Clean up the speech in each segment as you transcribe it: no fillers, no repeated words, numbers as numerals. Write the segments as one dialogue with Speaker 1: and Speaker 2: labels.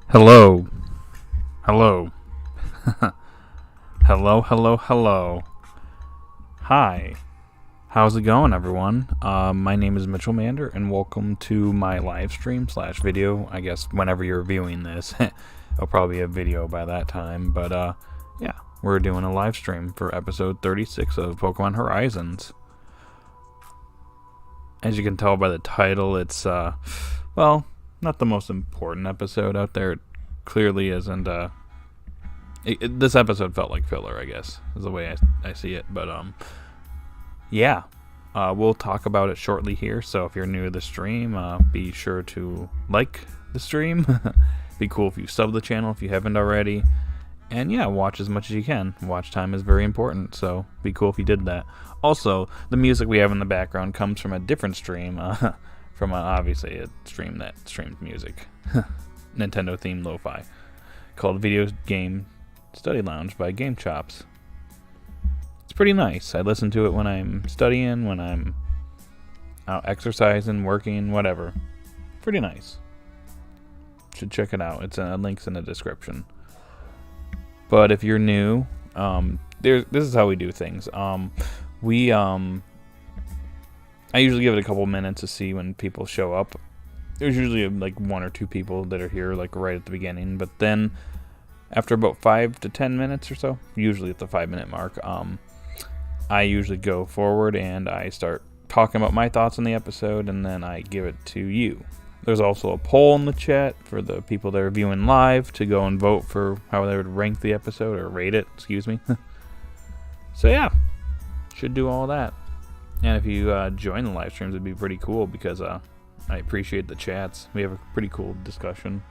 Speaker 1: Hello. Hello. Hello. Hi. How's it going, everyone? My name is Mitchell Mander, and welcome to my live stream / video. I guess whenever you're viewing this, it'll probably be a video by that time. But, yeah, we're doing a live stream for episode 36 of Pokemon Horizons. As you can tell by the title, it's, well, not the most important episode out there. It clearly isn't. This episode felt like filler, I guess, is the way I see it. But yeah, we'll talk about it shortly here. So if you're new to the stream, be sure to like the stream. Be cool if you sub the channel if you haven't already. And yeah, watch as much as you can. Watch time is very important, so be cool if you did that. Also, the music we have in the background comes from a different stream, from obviously a stream that streams music. Nintendo themed lo-fi, called Video Game Study Lounge by Game Chops. It's pretty nice. I listen to it when I'm studying, when I'm out exercising, working, whatever. Pretty nice. Should check it out. It's links in the description. But if you're new, this is how we do things. I usually give it a couple minutes to see when people show up. There's usually like 1 or 2 people that are here like right at the beginning, but then after about 5 to 10 minutes or so, usually at the 5-minute mark, I usually go forward and I start talking about my thoughts on the episode, and then I give it to you. There's also a poll in the chat for the people that are viewing live to go and vote for how they would rank the episode, or rate it, excuse me. So yeah, should do all that. And if you join the live streams, it'd be pretty cool, because I appreciate the chats. We have a pretty cool discussion.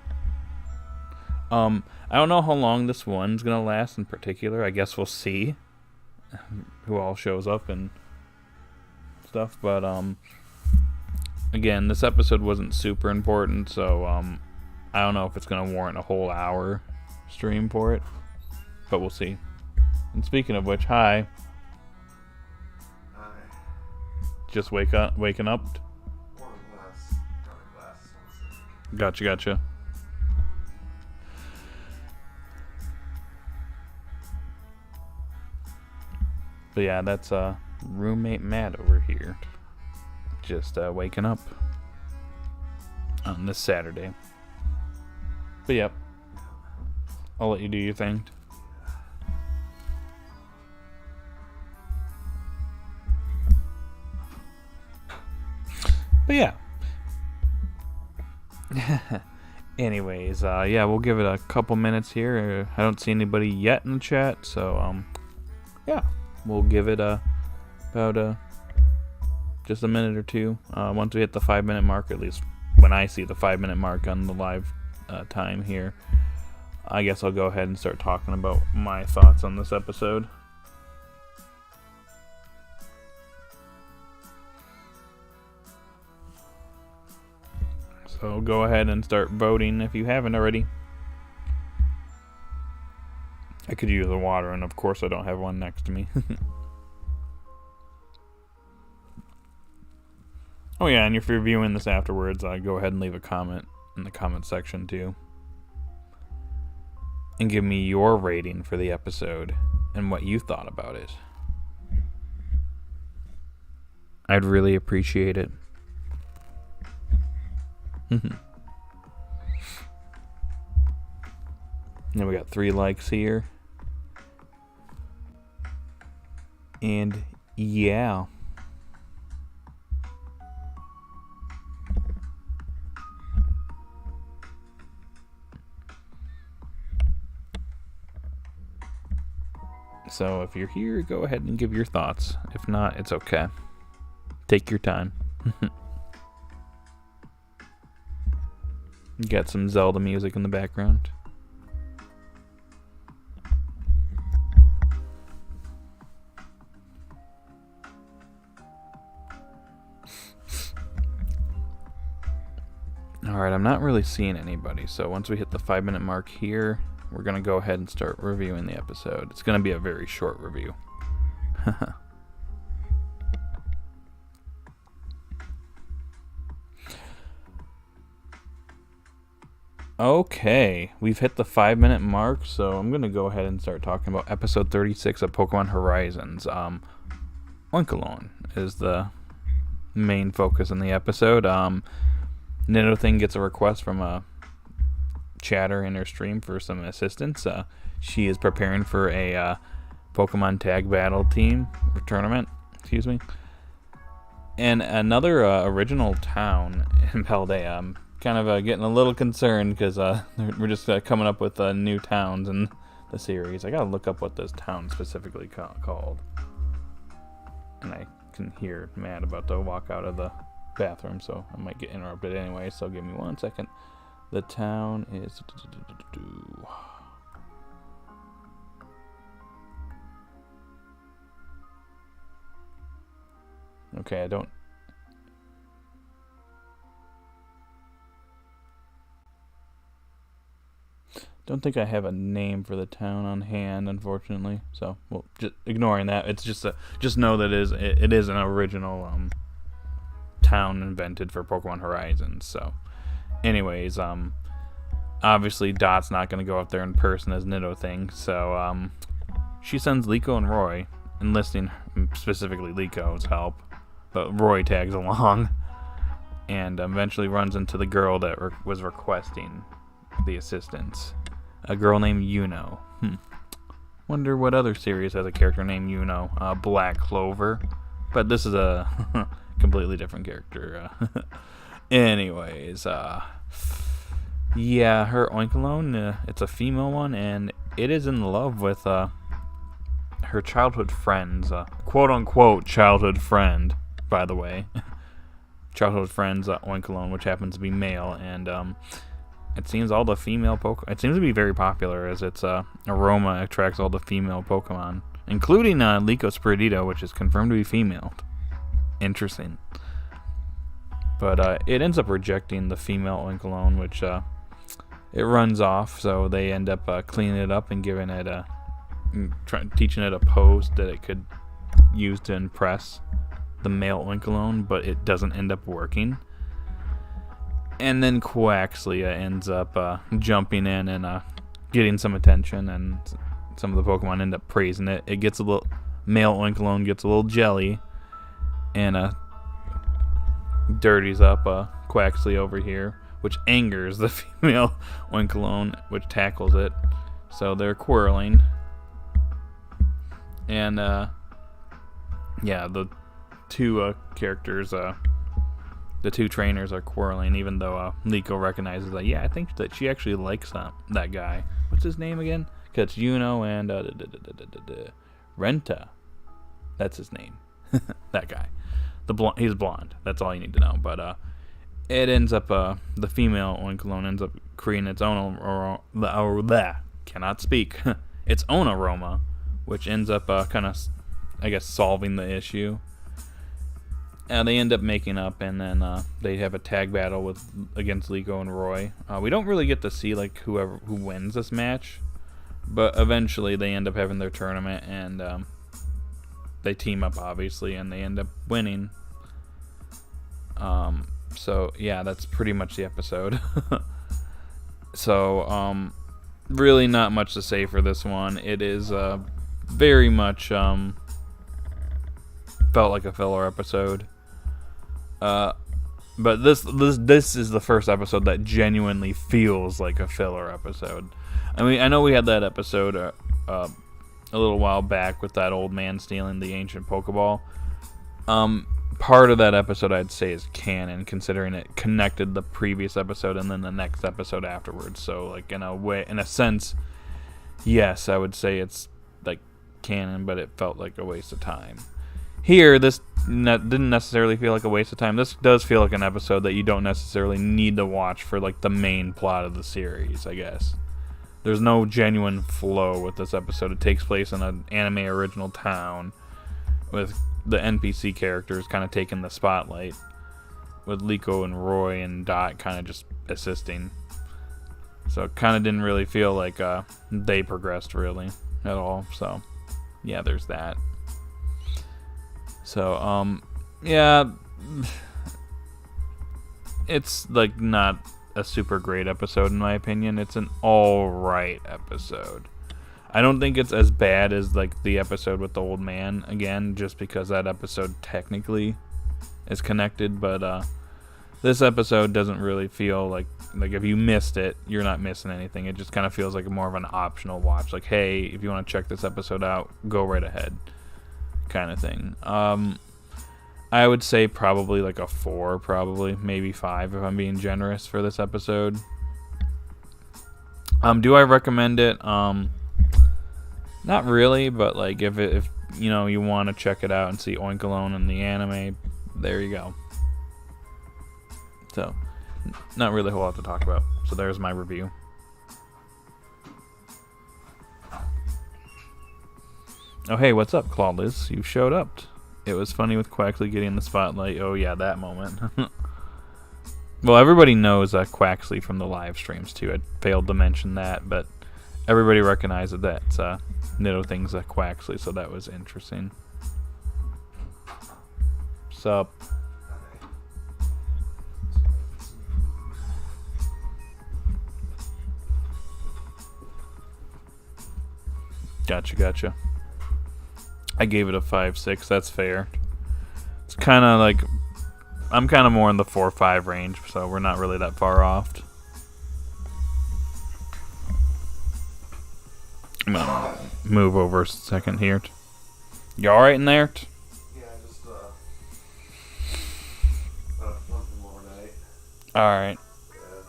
Speaker 1: I don't know how long this one's gonna last in particular. I guess we'll see who all shows up and stuff. But again, this episode wasn't super important, so I don't know if it's gonna warrant a whole hour stream for it. But we'll see. And speaking of which, hi.
Speaker 2: Hi.
Speaker 1: Just waking up.
Speaker 2: More or less. Got a glass.
Speaker 1: Gotcha. But yeah, that's roommate Matt over here. Just waking up on this Saturday. But yep, I'll let you do your thing. But yeah. Anyways, yeah, we'll give it a couple minutes here. I don't see anybody yet in the chat, so yeah, we'll give it about just a minute or two. Once we hit the 5-minute mark, at least when I see the 5-minute mark on the live time here, I guess I'll go ahead and start talking about my thoughts on this episode. So go ahead and start voting if you haven't already. I could use the water, and of course I don't have one next to me. Oh yeah, and if you're viewing this afterwards, go ahead and leave a comment in the comment section too. And give me your rating for the episode and what you thought about it. I'd really appreciate it. Now we got 3 likes here. And yeah. So if you're here, go ahead and give your thoughts. If not, it's okay. Take your time. You got some Zelda music in the background. Alright, I'm not really seeing anybody, so once we hit the 5-minute mark here, we're going to go ahead and start reviewing the episode. It's going to be a very short review. Okay, we've hit the 5-minute mark, so I'm gonna go ahead and start talking about episode 36 of Pokemon Horizons. Oinkologne is the main focus in the episode. Nidothing gets a request from a chatter in her stream for some assistance. She is preparing for a Pokemon tag battle team or tournament, excuse me. And another original town in Paldea. Kind of getting a little concerned because we're just coming up with new towns in the series. I gotta look up what this town specifically called. And I can hear Matt about to walk out of the bathroom, so I might get interrupted anyway, so give me 1 second. The town is... Okay, I don't think I have a name for the town on hand, unfortunately. So, well, just ignoring that, it's just know that it is an original town invented for Pokemon Horizons. So, anyways, obviously Dot's not going to go up there in person as Nidothing, so she sends Liko and Roy, enlisting specifically Liko's help, but Roy tags along, and eventually runs into the girl that was requesting the assistance. A girl named Yuno. Wonder what other series has a character named Yuno. Black Clover. But this is a completely different character. Anyways, yeah, her Oinkologne, it's a female one, and it is in love with her childhood friend's, quote-unquote childhood friend, by the way. Childhood friend's Oinkologne, which happens to be male, and it seems all the female Pokemon... It seems to be very popular, as its aroma attracts all the female Pokemon, including Liko Spiridito, which is confirmed to be female. Interesting. But it ends up rejecting the female Oinkologne, which it runs off, so they end up cleaning it up and giving it teaching it a pose that it could use to impress the male Oinkologne, but it doesn't end up working. And then Quaxley ends up jumping in and getting some attention, and some of the Pokemon end up praising it. It gets a little... Male Oinkologne gets a little jelly, and dirties up Quaxley over here, which angers the female Oinkologne, which tackles it. So they're quarreling. And, yeah, the two characters... the two trainers are quarreling, even though Liko recognizes that, yeah, I think that she actually likes that guy. What's his name again? Because it's Yuno and Renta. That's his name. That guy. He's blonde. That's all you need to know. But it ends up, the female Oinkologne ends up creating its own cannot speak. Its own aroma, which ends up kind of, I guess, solving the issue. They end up making up, and then they have a tag battle against Liko and Roy. We don't really get to see like who wins this match, but eventually they end up having their tournament, and they team up obviously, and they end up winning. So yeah, that's pretty much the episode. So really not much to say for this one. It is very much felt like a filler episode. But this is the first episode that genuinely feels like a filler episode. I mean, I know we had that episode a little while back with that old man stealing the ancient Pokeball. Part of that episode I'd say is canon, considering it connected the previous episode and then the next episode afterwards. So, like, in a sense, yes, I would say it's like canon, but it felt like a waste of time. Here, this didn't necessarily feel like a waste of time. This does feel like an episode that you don't necessarily need to watch for like the main plot of the series, I guess. There's no genuine flow with this episode. It takes place in an anime original town with the NPC characters kind of taking the spotlight, with Liko and Roy and Dot kind of just assisting. So it kind of didn't really feel like they progressed really at all. So yeah, there's that. So, yeah, it's like not a super great episode in my opinion. It's an alright episode. I don't think it's as bad as like the episode with the old man, again, just because that episode technically is connected, but this episode doesn't really feel like if you missed it, you're not missing anything. It just kind of feels like more of an optional watch. Like, hey, if you want to check this episode out, go right ahead, kind of thing. I would say probably like a 4, probably maybe 5 if I'm being generous for this episode. Do I recommend it? Not really, but like if you know you want to check it out and see Oinkologne and the anime, there you go. So, not really a whole lot to talk about. So there's my review. Oh hey, what's up, Clawless? You showed up. It was funny with Quaxley getting the spotlight. Oh yeah, that moment. Well, everybody knows Quaxley from the live streams too. I failed to mention that, but everybody recognized that Nidothing's Quaxley, so that was interesting. Sup? Gotcha. I gave it a 5.6. That's fair. It's kind of like I'm kind of more in the 4.5 range, so we're not really that far off. I'm gonna move over a second here. You all right in there?
Speaker 2: Yeah, just something more night.
Speaker 1: All right.
Speaker 2: Yeah.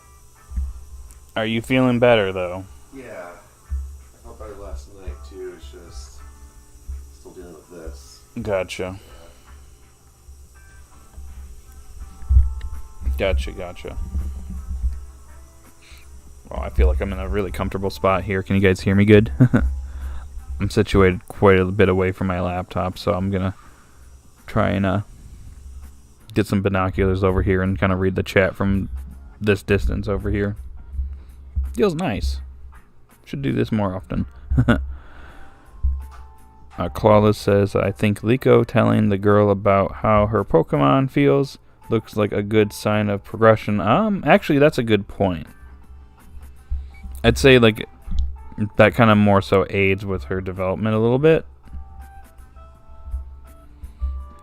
Speaker 1: Are you feeling better though?
Speaker 2: Yeah. I felt better last night too. It's just still dealing with this.
Speaker 1: Gotcha. Well, I feel like I'm in a really comfortable spot here. Can you guys hear me good? I'm situated quite a bit away from my laptop, so I'm gonna try and get some binoculars over here and kind of read the chat from this distance over here. Feels nice. Should do this more often. Clawless says, I think Liko telling the girl about how her Pokemon feels looks like a good sign of progression. Actually, that's a good point. I'd say, like, that kind of more so aids with her development a little bit.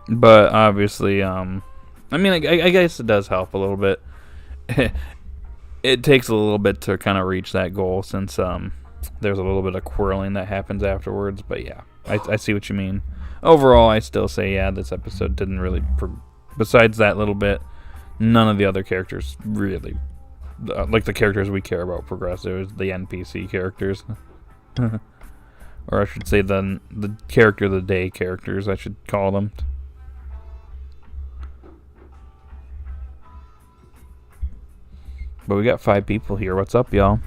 Speaker 1: But, obviously, I mean, I guess it does help a little bit. It takes a little bit to kind of reach that goal since, there's a little bit of quirling that happens afterwards. But, yeah, I see what you mean. Overall, I still say, yeah, this episode didn't really... Besides that little bit, none of the other characters really... like the characters we care about progress. It was the NPC characters. Or I should say the character of the day characters, I should call them. But we got 5 people here. What's up, y'all?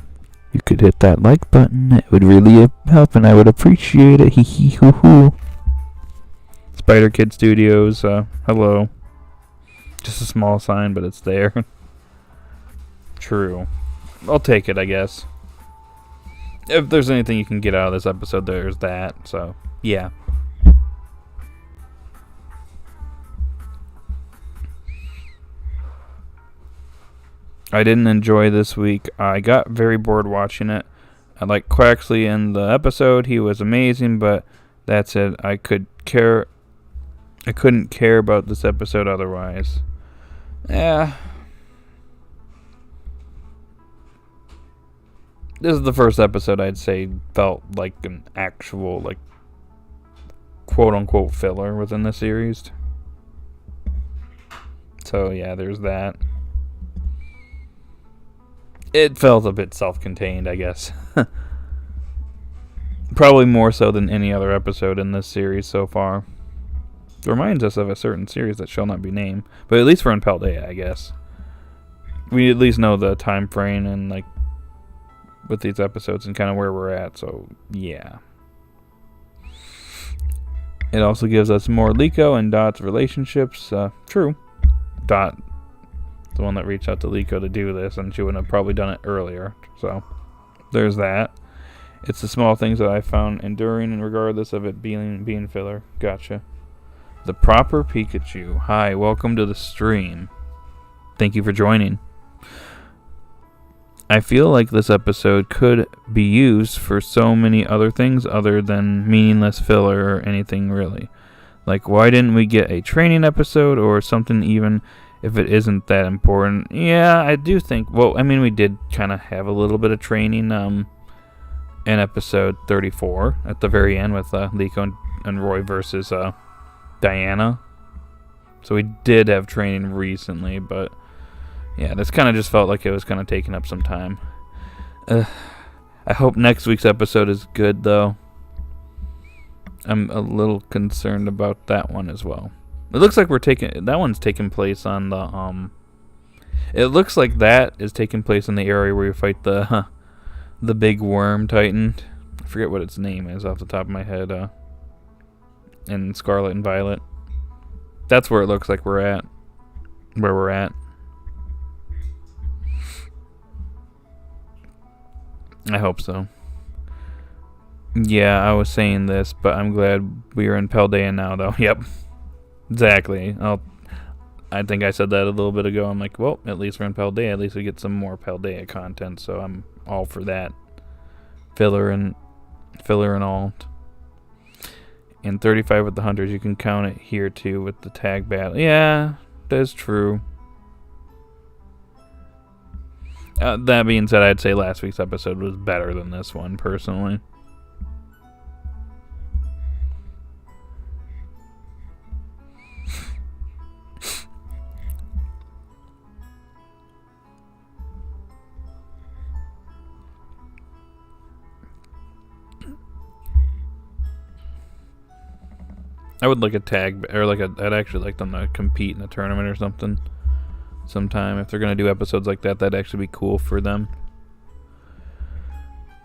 Speaker 1: You could hit that like button. It would really help and I would appreciate it. Hee hee hoo hoo. Spider Kid Studios, hello. Just a small sign, but it's there. True. I'll take it, I guess. If there's anything you can get out of this episode, there's that. So, yeah. I didn't enjoy this week. I got very bored watching it. I like Quaxley in the episode. He was amazing, but that's it. I couldn't care about this episode otherwise. Yeah. This is the first episode I'd say felt like an actual, like, quote-unquote filler within the series. So, yeah, there's that. It felt a bit self-contained, I guess. Probably more so than any other episode in this series so far. It reminds us of a certain series that shall not be named. But at least for Paldea, I guess. We at least know the time frame and, like, with these episodes and kind of where we're at, so yeah. It also gives us more Liko and Dot's relationships. True. Dot, the one that reached out to Liko to do this, and she wouldn't have probably done it earlier, so there's that. It's the small things that I found enduring, and regardless of it being filler. Gotcha. The Proper Pikachu. Hi, welcome to the stream. Thank you for joining. I feel like this episode could be used for so many other things other than meaningless filler or anything really. Like, why didn't we get a training episode or something, even if it isn't that important? Yeah, I do think, well, I mean, we did kind of have a little bit of training in episode 34 at the very end with Liko and Roy versus Diana. So we did have training recently, but yeah, this kind of just felt like it was kind of taking up some time. I hope next week's episode is good, though. I'm a little concerned about that one as well. It looks like that one's taking place on the it looks like that is taking place in the area where you fight the big worm titan. I forget what its name is off the top of my head. In Scarlet and Violet. That's where it looks like we're at. Where we're at. I hope so. Yeah, I was saying this, but I'm glad we are in Paldea now, though. Yep. Exactly. I think I said that a little bit ago. I'm like, well, at least we're in Paldea. At least we get some more Paldea content, so I'm all for that. Filler and all. And 35 with the hunters, you can count it here, too, with the tag battle. Yeah, that's true. That being said, I'd say last week's episode was better than this one, personally. I would like a tag, or I'd actually like them to compete in a tournament or something. Sometime. If they're going to do episodes like that, that'd actually be cool for them.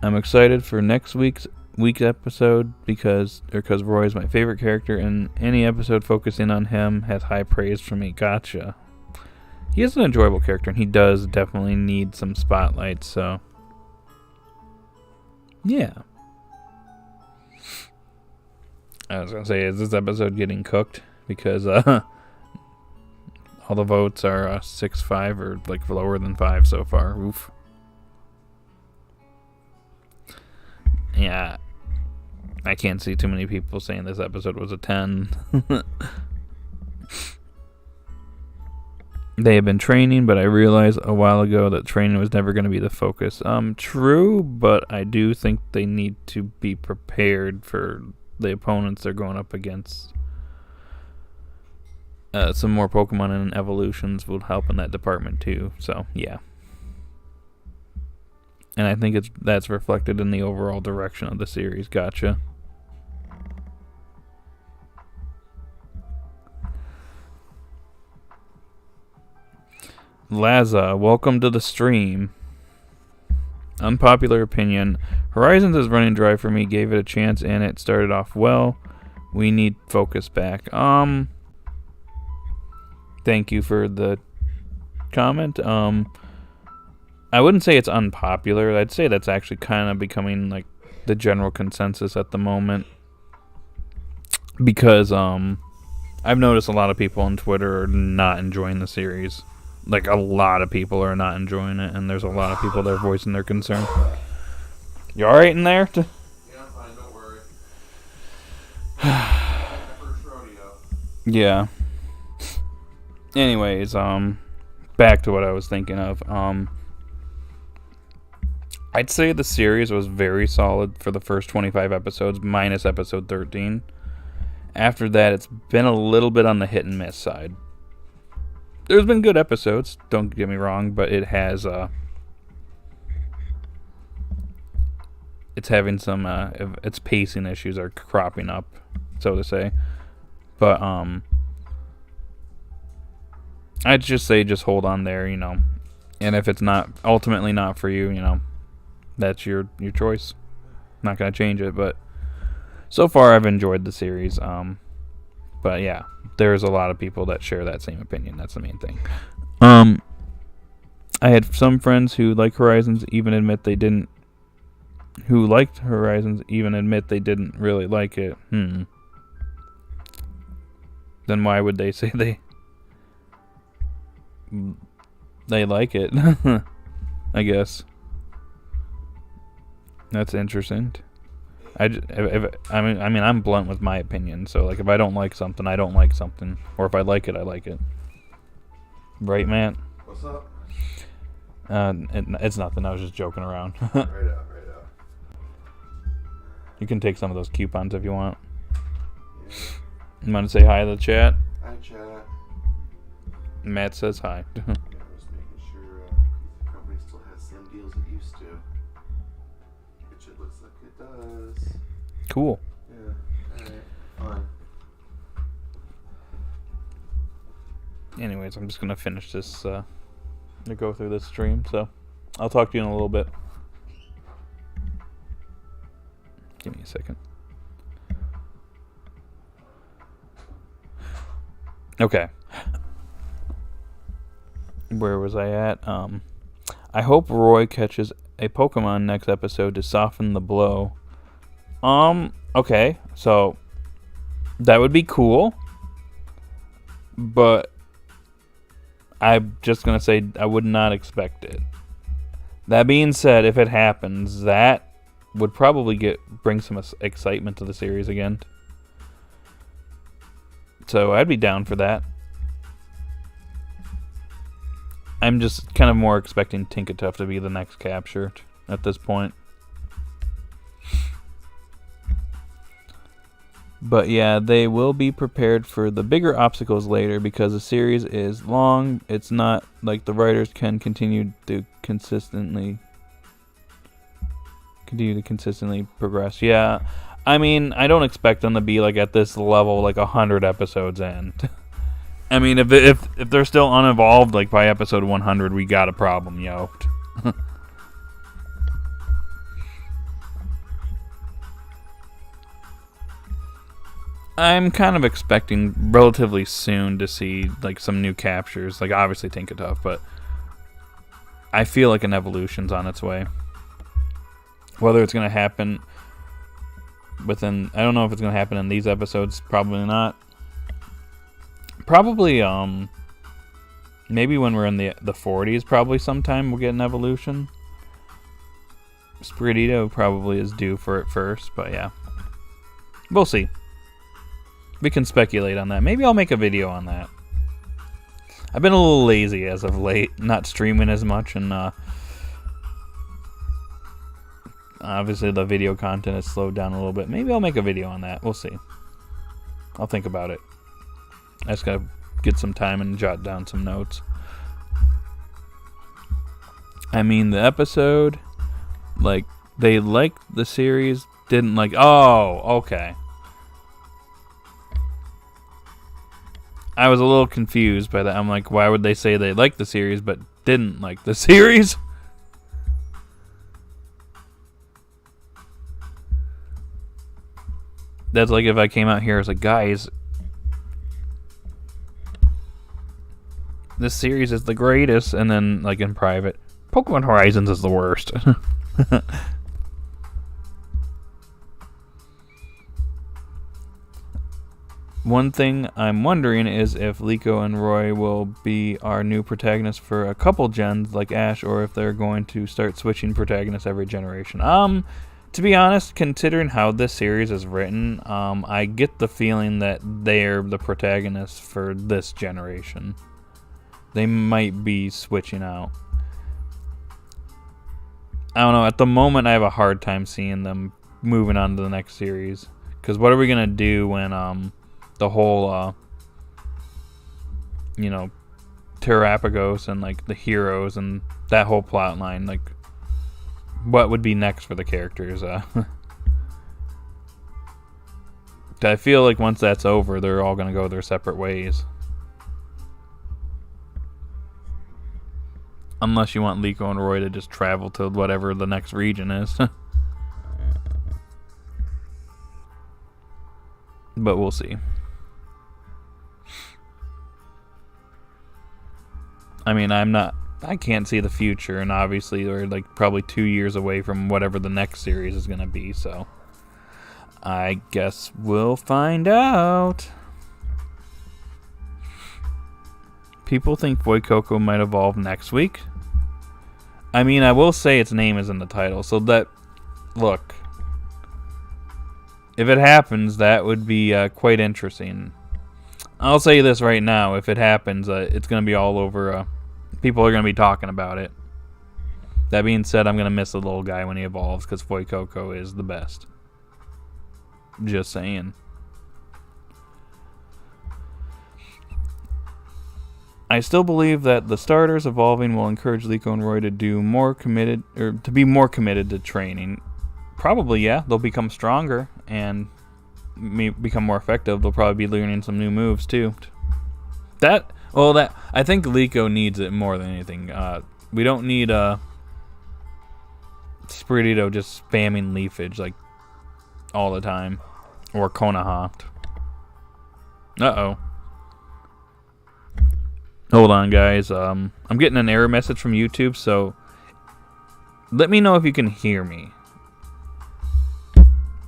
Speaker 1: I'm excited for next week's episode because Roy is my favorite character, and any episode focusing on him has high praise from me. Gotcha. He is an enjoyable character, and he does definitely need some spotlight, so yeah. I was going to say, is this episode getting cooked? Because all the votes are 6-5 or like lower than 5 so far. Oof. Yeah. I can't see too many people saying this episode was a 10. They have been training, but I realized a while ago that training was never going to be the focus. True, but I do think they need to be prepared for the opponents they're going up against. Some more Pokemon and evolutions will help in that department too. So yeah, and I think that's reflected in the overall direction of the series. Gotcha. Laza, welcome to the stream. Unpopular opinion. Horizons is running dry for me. Gave it a chance and it started off well. We need focus back. Thank you for the comment. I wouldn't say it's unpopular. I'd say that's actually kind of becoming like the general consensus at the moment. Because I've noticed a lot of people on Twitter are not enjoying the series. Like, a lot of people are not enjoying it, and there's a lot of people that are voicing their concern. You alright in there?
Speaker 2: Yeah, I'm fine, don't worry. First rodeo.
Speaker 1: Yeah. Anyways, back to what I was thinking of. I'd say the series was very solid for the first 25 episodes, minus episode 13. After that, it's been a little bit on the hit and miss side. There's been good episodes, don't get me wrong, but it has, it's having some, its pacing issues are cropping up, so to say. But, I'd just say just hold on there, you know. And if it's ultimately not for you, you know, that's your choice. Not going to change it, but so far I've enjoyed the series. But yeah, there's a lot of people that share that same opinion. That's the main thing. I had some friends who like Horizons even admit they didn't. Who liked Horizons even admit they didn't really like it. Then why would they say they like it? I guess. That's interesting. I'm blunt with my opinion. So like, if I don't like something, I don't like something, or if I like it, I like it. Right, Matt?
Speaker 2: What's up?
Speaker 1: It's nothing. I was just joking around.
Speaker 2: Right out.
Speaker 1: You can take some of those coupons if you want.
Speaker 2: Yeah.
Speaker 1: You want to say hi to the chat?
Speaker 2: Hi, chat.
Speaker 1: Matt says hi.
Speaker 2: Yeah, I was making sure the company still has the same deals it used to. Which it looks like it does.
Speaker 1: Cool.
Speaker 2: Yeah. Alright. Fine.
Speaker 1: Anyways, I'm just going to finish this, to go through this stream, so I'll talk to you in a little bit. Give me a second. Okay. Where was I at? I hope Roy catches a Pokemon next episode to soften the blow. Okay, so that would be cool, but I'm just gonna say I would not expect it. That being said, if it happens, that would probably bring some excitement to the series again. So I'd be down for that. I'm just kind of more expecting Tinkatuff to be the next capture at this point. But yeah, they will be prepared for the bigger obstacles later because the series is long. It's not like the writers can continue to consistently progress. Yeah, I mean, I don't expect them to be like at this level like 100 episodes in. I mean, if they're still unevolved, like by episode 100, we got a problem, yo. I'm kind of expecting relatively soon to see like some new captures, like obviously Tinkatuff, but I feel like an evolution's on its way. Whether it's going to happen within, I don't know if it's going to happen in these episodes, probably not. Probably, maybe when we're in the 40s, probably sometime we'll get an evolution. Spiritito probably is due for it first, but yeah. We'll see. We can speculate on that. Maybe I'll make a video on that. I've been a little lazy as of late, not streaming as much, and obviously the video content has slowed down a little bit. Maybe I'll make a video on that. We'll see. I'll think about it. I just gotta get some time and jot down some notes. I mean, the episode, like, they liked the series, didn't like... Oh, okay. I was a little confused by that. I'm like, why would they say they liked the series but didn't like the series? That's like if I came out here as like, guys, this series is the greatest, and then like in private, Pokemon Horizons is the worst. One thing I'm wondering is if Liko and Roy will be our new protagonists for a couple gens like Ash, or if they're going to start switching protagonists every generation. To be honest, considering how this series is written, I get the feeling that they're the protagonists for this generation. They might be switching out. I don't know. At the moment, I have a hard time seeing them moving on to the next series. Because what are we going to do when the whole, Terrapagos and like the heroes and that whole plot line, like, what would be next for the characters? I feel like once that's over, they're all going to go their separate ways. Unless you want Liko and Roy to just travel to whatever the next region is. But we'll see. I mean, I can't see the future, and obviously we're like probably 2 years away from whatever the next series is going to be, so I guess we'll find out. People think Oinkologne might evolve next week. I mean, I will say its name is in the title, so that look, if it happens, that would be quite interesting. I'll say this right now: if it happens, it's going to be all over. People are going to be talking about it. That being said, I'm going to miss the little guy when he evolves because Oinkologne is the best. Just saying. I still believe that the starters evolving will encourage Liko and Roy to be more committed to training. Probably, yeah. They'll become stronger and become more effective. They'll probably be learning some new moves too. I think Liko needs it more than anything. We don't need Spirito just spamming leafage like all the time, or Konoha. Uh-oh. Hold on, guys. I'm getting an error message from YouTube, so let me know if you can hear me.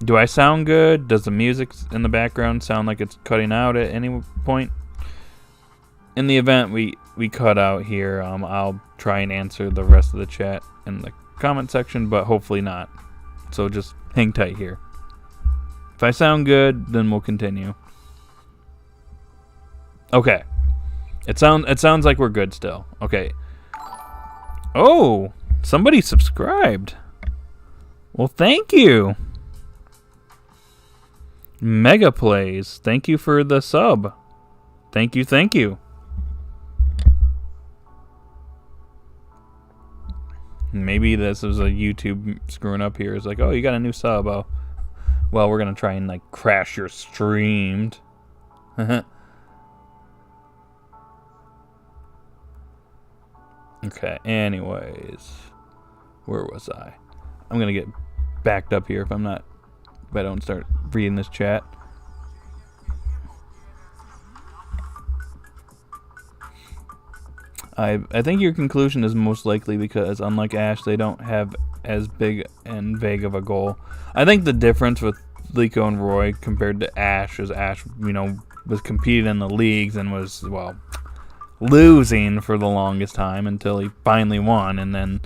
Speaker 1: Do I sound good? Does the music in the background sound like it's cutting out at any point? In the event we cut out here, I'll try and answer the rest of the chat in the comment section, but hopefully not. So just hang tight here. If I sound good, then we'll continue. Okay. It sounds like we're good still. Okay. Oh, somebody subscribed. Well, thank you. Mega Plays. Thank you for the sub. Thank you. Maybe this is a YouTube screwing up here. It's like, oh, you got a new sub. Oh, well, we're going to try and like crash your streamed. Okay, anyways. Where was I? I'm going to get backed up here if I don't start reading this chat. I think your conclusion is most likely because, unlike Ash, they don't have as big and vague of a goal. I think the difference with Liko and Roy compared to Ash is Ash, was competing in the leagues and was, losing for the longest time until he finally won, and then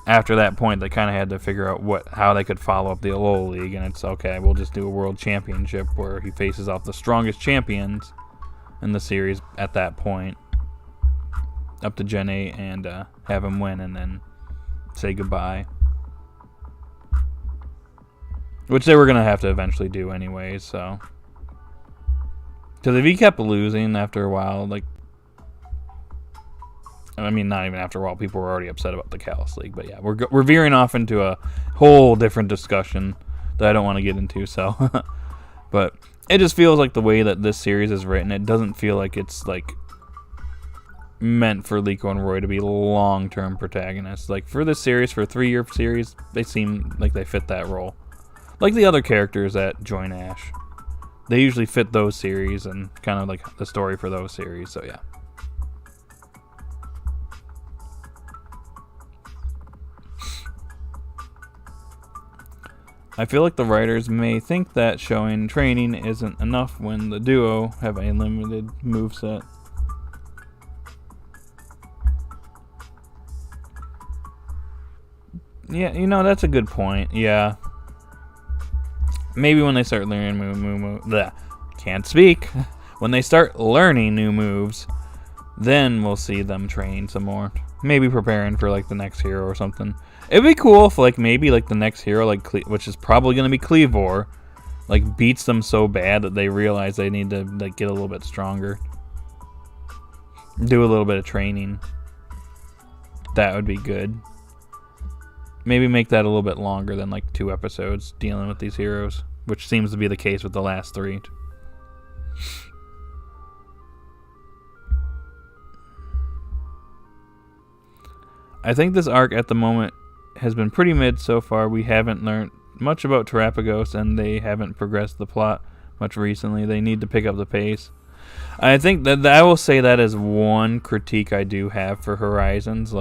Speaker 1: after that point they kind of had to figure out how they could follow up the Alola League, and it's okay, we'll just do a World Championship where he faces off the strongest champions in the series at that point, up to Gen 8, and have him win and then say goodbye. Which they were going to have to eventually do anyway, so. Because if he kept losing after a while, not even after a while, people were already upset about the Kalos League, but yeah, we're veering off into a whole different discussion that I don't want to get into, so. But it just feels like the way that this series is written, it doesn't feel like it's, meant for Liko and Roy to be long-term protagonists. For this series, for a 3-year series, they seem like they fit that role. Like the other characters that join Ash. They usually fit those series and kind of like the story for those series, so yeah. I feel like the writers may think that showing training isn't enough when the duo have a limited moveset. Yeah, that's a good point. Yeah. Maybe when they start learning can't speak. When they start learning new moves, then we'll see them training some more. Maybe preparing for the next hero or something. It'd be cool if maybe the next hero, which is probably gonna be Cleavor, beats them so bad that they realize they need to get a little bit stronger. Do a little bit of training. That would be good. Maybe make that a little bit longer than 2 episodes dealing with these heroes, which seems to be the case with the last 3. I think this arc at the moment has been pretty mid so far. We haven't learned much about Terapagos, and they haven't progressed the plot much recently. They need to pick up the pace. I think that I will say that is one critique I do have for Horizons.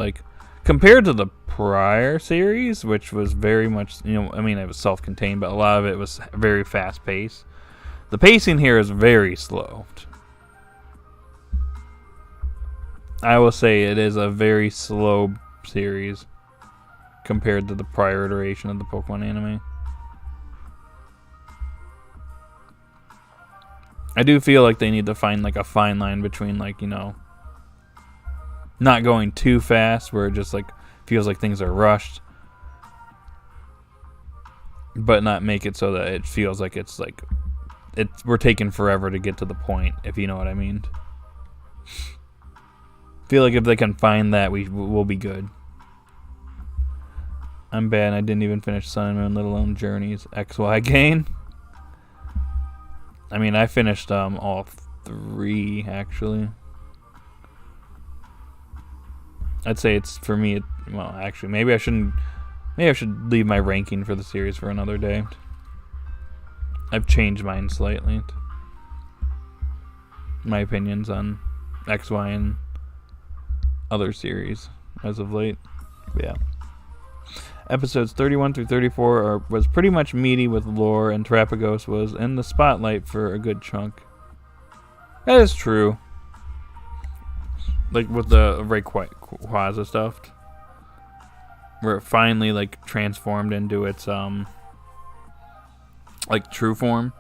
Speaker 1: Compared to the prior series, which was very much, it was self-contained, but a lot of it was very fast-paced. The pacing here is very slow. I will say it is a very slow series compared to the prior iteration of the Pokemon anime. I do feel like they need to find like a fine line between like, you know, not going too fast where it just like feels like things are rushed, but not make it so that it feels like it's like we're taking forever to get to the point, if you know what I mean. Feel like if they can find that, we'll be good. I'm bad. I didn't even finish Sun and Moon, let alone Journeys. XY Gain. I mean, I finished all 3 actually. I'd say it's for me. Well, actually, maybe I shouldn't. Maybe I should leave my ranking for the series for another day. I've changed mine slightly. My opinions on X, Y, and other series as of late. But yeah. Episodes 31 through 34 was pretty much meaty with lore, and Terapagos was in the spotlight for a good chunk. That is true. Like with the Rayquaza stuff, where it finally like transformed into its like true form,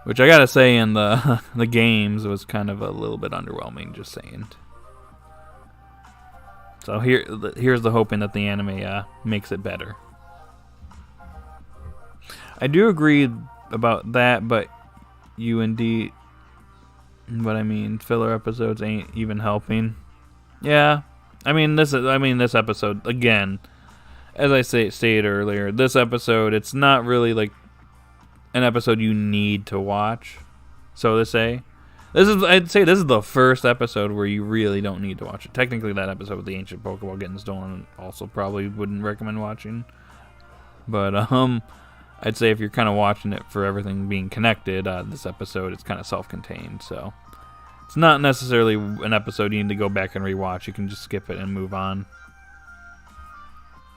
Speaker 1: which I gotta say in the the games was kind of a little bit underwhelming. Just saying. So here's the hoping that the anime makes it better. I do agree about that, but what I mean, filler episodes ain't even helping. Yeah, I mean this episode again, as I stated earlier, this episode it's not really like an episode you need to watch, so to say. I'd say this is the first episode where you really don't need to watch it. Technically, that episode with the ancient Pokeball getting stolen also probably wouldn't recommend watching. But I'd say if you're kind of watching it for everything being connected, this episode is kind of self-contained. So it's not necessarily an episode you need to go back and rewatch. You can just skip it and move on,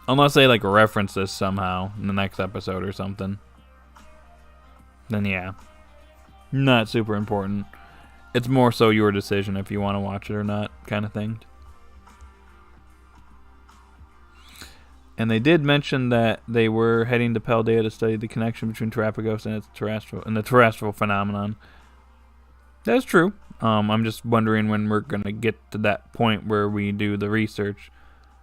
Speaker 1: unless they like reference this somehow in the next episode or something. Then yeah, not super important. It's more so your decision if you want to watch it or not, kind of thing. And they did mention that they were heading to Paldea to study the connection between Terapagos and the terrestrial phenomenon. That's true. I'm just wondering when we're gonna get to that point where we do the research,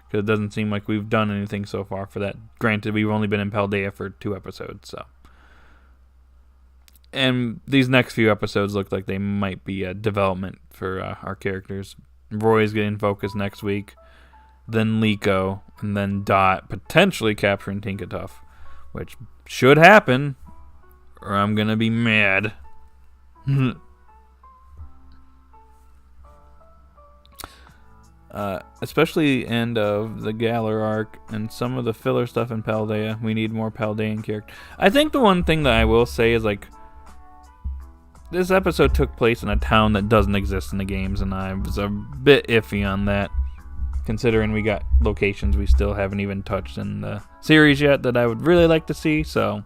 Speaker 1: because it doesn't seem like we've done anything so far for that. Granted, we've only been in Paldea for 2 episodes, so. And these next few episodes look like they might be a development for our characters. Roy's getting focused next week, then Liko, and then Dot potentially capturing Tinkatuff, which should happen, or I'm going to be mad. Especially end of the Galar arc and some of the filler stuff in Paldea. We need more Paldean characters. I think the one thing that I will say is like, this episode took place in a town that doesn't exist in the games, and I was a bit iffy on that, considering we got locations we still haven't even touched in the series yet that I would really like to see, so.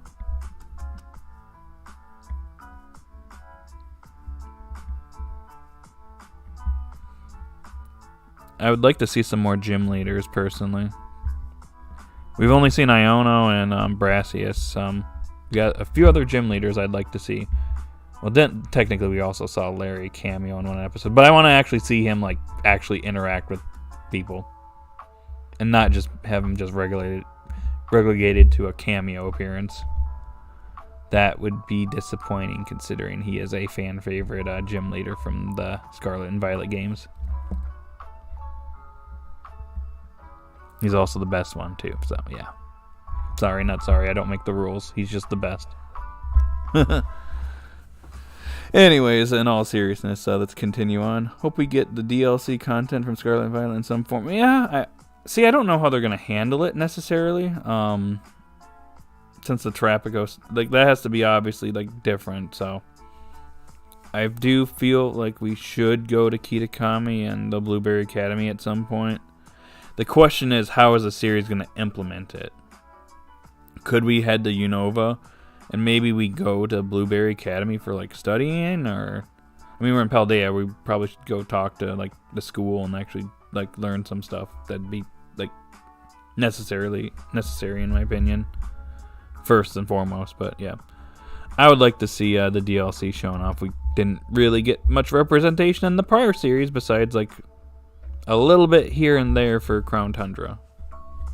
Speaker 1: I would like to see some more gym leaders, personally. We've only seen Iono and Brassius. We got a few other gym leaders I'd like to see. Well, then technically we also saw Larry cameo in one episode, but I want to actually see him like actually interact with people, and not just have him just relegated to a cameo appearance. That would be disappointing, considering he is a fan favorite gym leader from the Scarlet and Violet games. He's also the best one too, so yeah. Sorry, not sorry. I don't make the rules. He's just the best. Anyways, in all seriousness, let's continue on. Hope we get the DLC content from Scarlet and Violet in some form. Yeah, I don't know how they're going to handle it necessarily. Since the Terapagos, like, that has to be obviously, like, different, so. I do feel like we should go to Kitakami and the Blueberry Academy at some point. The question is, how is the series going to implement it? Could we head to Unova? And maybe we go to Blueberry Academy for, like, studying, or... I mean, we're in Paldea. We probably should go talk to, like, the school and actually, like, learn some stuff. That'd be, like, necessary in my opinion, first and foremost. But yeah, I would like to see the DLC showing off. We didn't really get much representation in the prior series besides like a little bit here and there for Crown Tundra,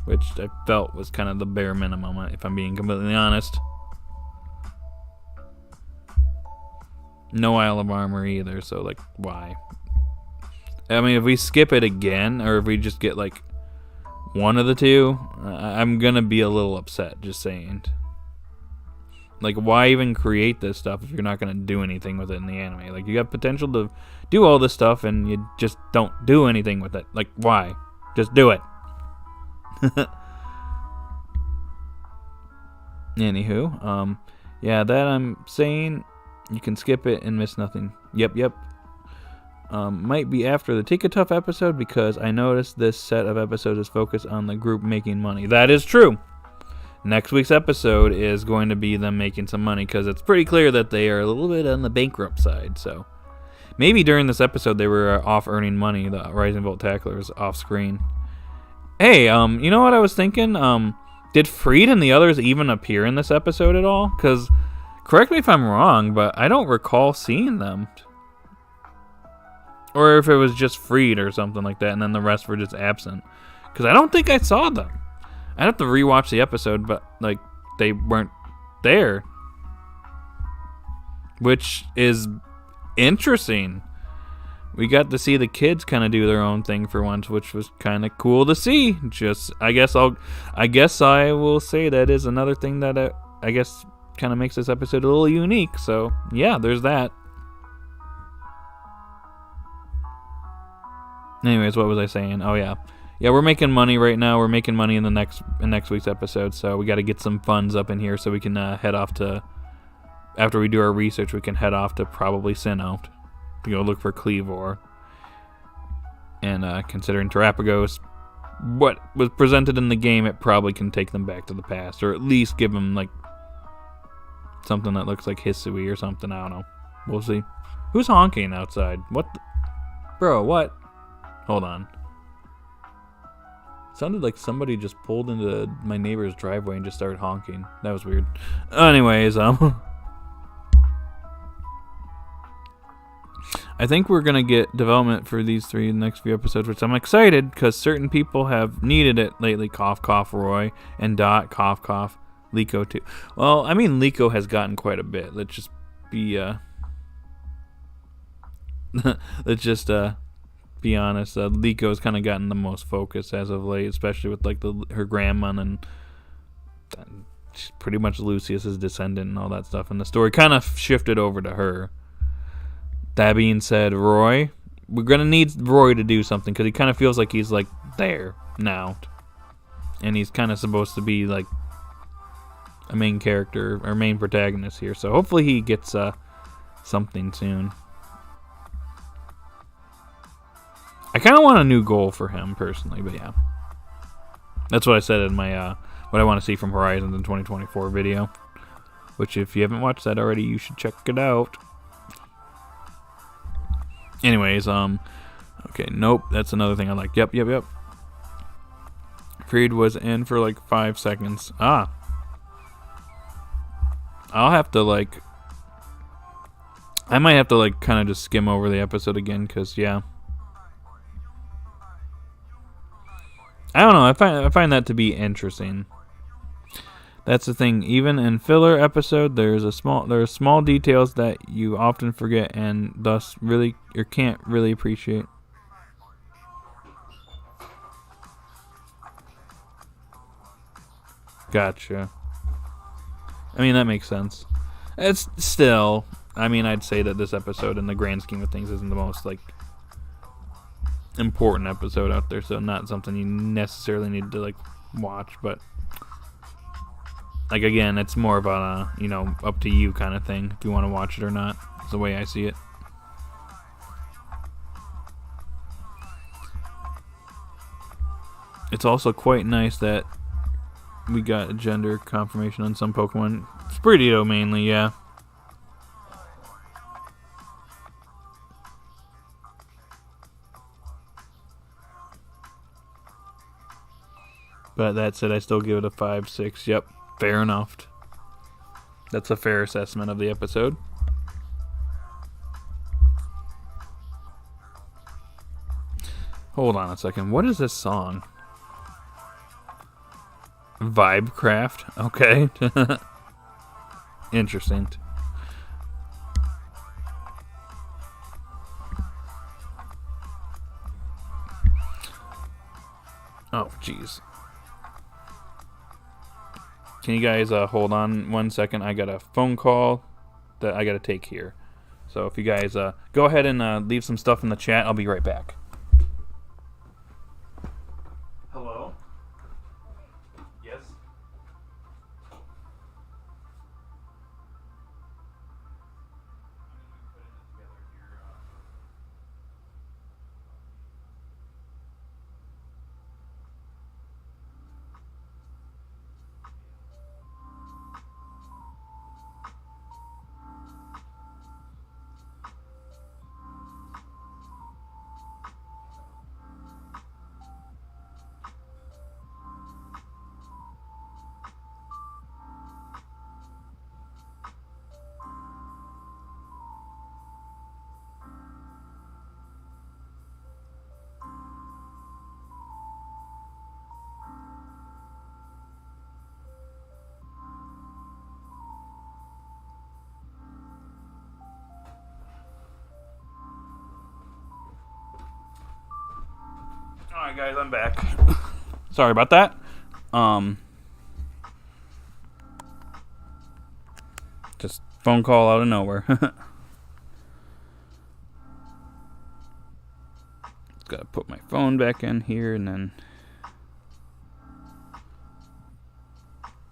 Speaker 1: which I felt was kind of the bare minimum, if I'm being completely honest. No Isle of Armor either, so like, why? I mean, if we skip it again, or if we just get like one of the two, I'm gonna be a little upset, just saying. Like, why even create this stuff if you're not gonna do anything with it in the anime? Like, you got potential to do all this stuff and you just don't do anything with it. Like, why? Just do it. Anywho, yeah, that I'm saying you can skip it and miss nothing. Yep. Might be after the Take a Tough episode because I noticed this set of episodes is focused on the group making money. That is true. Next week's episode is going to be them making some money because it's pretty clear that they are a little bit on the bankrupt side. So maybe during this episode they were off earning money. The Rising Volt Tacklers off screen. Hey, you know what I was thinking? Did Freed and the others even appear in this episode at all? Because correct me if I'm wrong, but I don't recall seeing them. Or if it was just Freed or something like that, and then the rest were just absent. Because I don't think I saw them. I'd have to rewatch the episode, but like they weren't there. Which is interesting. We got to see the kids kind of do their own thing for once, which was kind of cool to see. Just, I guess I will say that is another thing that I guess kind of makes this episode a little unique. So yeah, there's that. Anyways, what was I saying? Oh yeah, we're making money right now. We're making money in the next week's episode, so we got to get some funds up in here so we can head off to. After we do our research, we can head off to probably Sinnoh to go look for Cleavor. And considering Terrapagos, what was presented in the game, it probably can take them back to the past, or at least give them like something that looks like Hisui or something. I don't know. We'll see. Who's honking outside? What? Bro, what? Hold on. Sounded like somebody just pulled into my neighbor's driveway and just started honking. That was weird. Anyways, I think we're gonna get development for these three in the next few episodes, which I'm excited because certain people have needed it lately. Cough, cough, Roy and Dot. Cough, cough. Liko too. Well, I mean, Liko has gotten quite a bit. Let's just be be honest, Liko's kind of gotten the most focus as of late, especially with like her grandma and she's pretty much Lucius's descendant and all that stuff. And the story kind of shifted over to her. That being said, Roy, we're gonna need Roy to do something because he kind of feels like he's like there now, and he's kind of supposed to be like a main character or main protagonist here. So hopefully he gets something soon. I kind of want a new goal for him personally, but yeah. That's what I said in my what I want to see from Horizons in 2024 video. Which, if you haven't watched that already, you should check it out. Anyways, okay, nope, that's another thing I like. Yep. Freed was in for like 5 seconds. I'll have to like, I might have to like kind of just skim over the episode again, because yeah. I don't know. I find that to be interesting. That's the thing. Even in filler episode, there are small details that you often forget and thus really or can't really appreciate. Gotcha. I mean, that makes sense. It's still, I mean, I'd say that this episode, in the grand scheme of things, isn't the most like important episode out there, so not something you necessarily need to like watch, but like again, it's more of a up to you kind of thing if you want to watch it or not. That's the way I see it. It's also quite nice that we got a gender confirmation on some Pokemon. Spridio mainly, yeah. But that said, I still give it a 5, 6. Yep, fair enough. That's a fair assessment of the episode. Hold on a second. What is this song? Vibecraft. Okay. Interesting. Oh, jeez. Can you guys hold on 1 second? I got a phone call that I got to take here. So if you guys go ahead and leave some stuff in the chat, I'll be right back. Hello? Yes? Alright guys, I'm back. Sorry about that. Just phone call out of nowhere. Gotta put my phone back in here and then...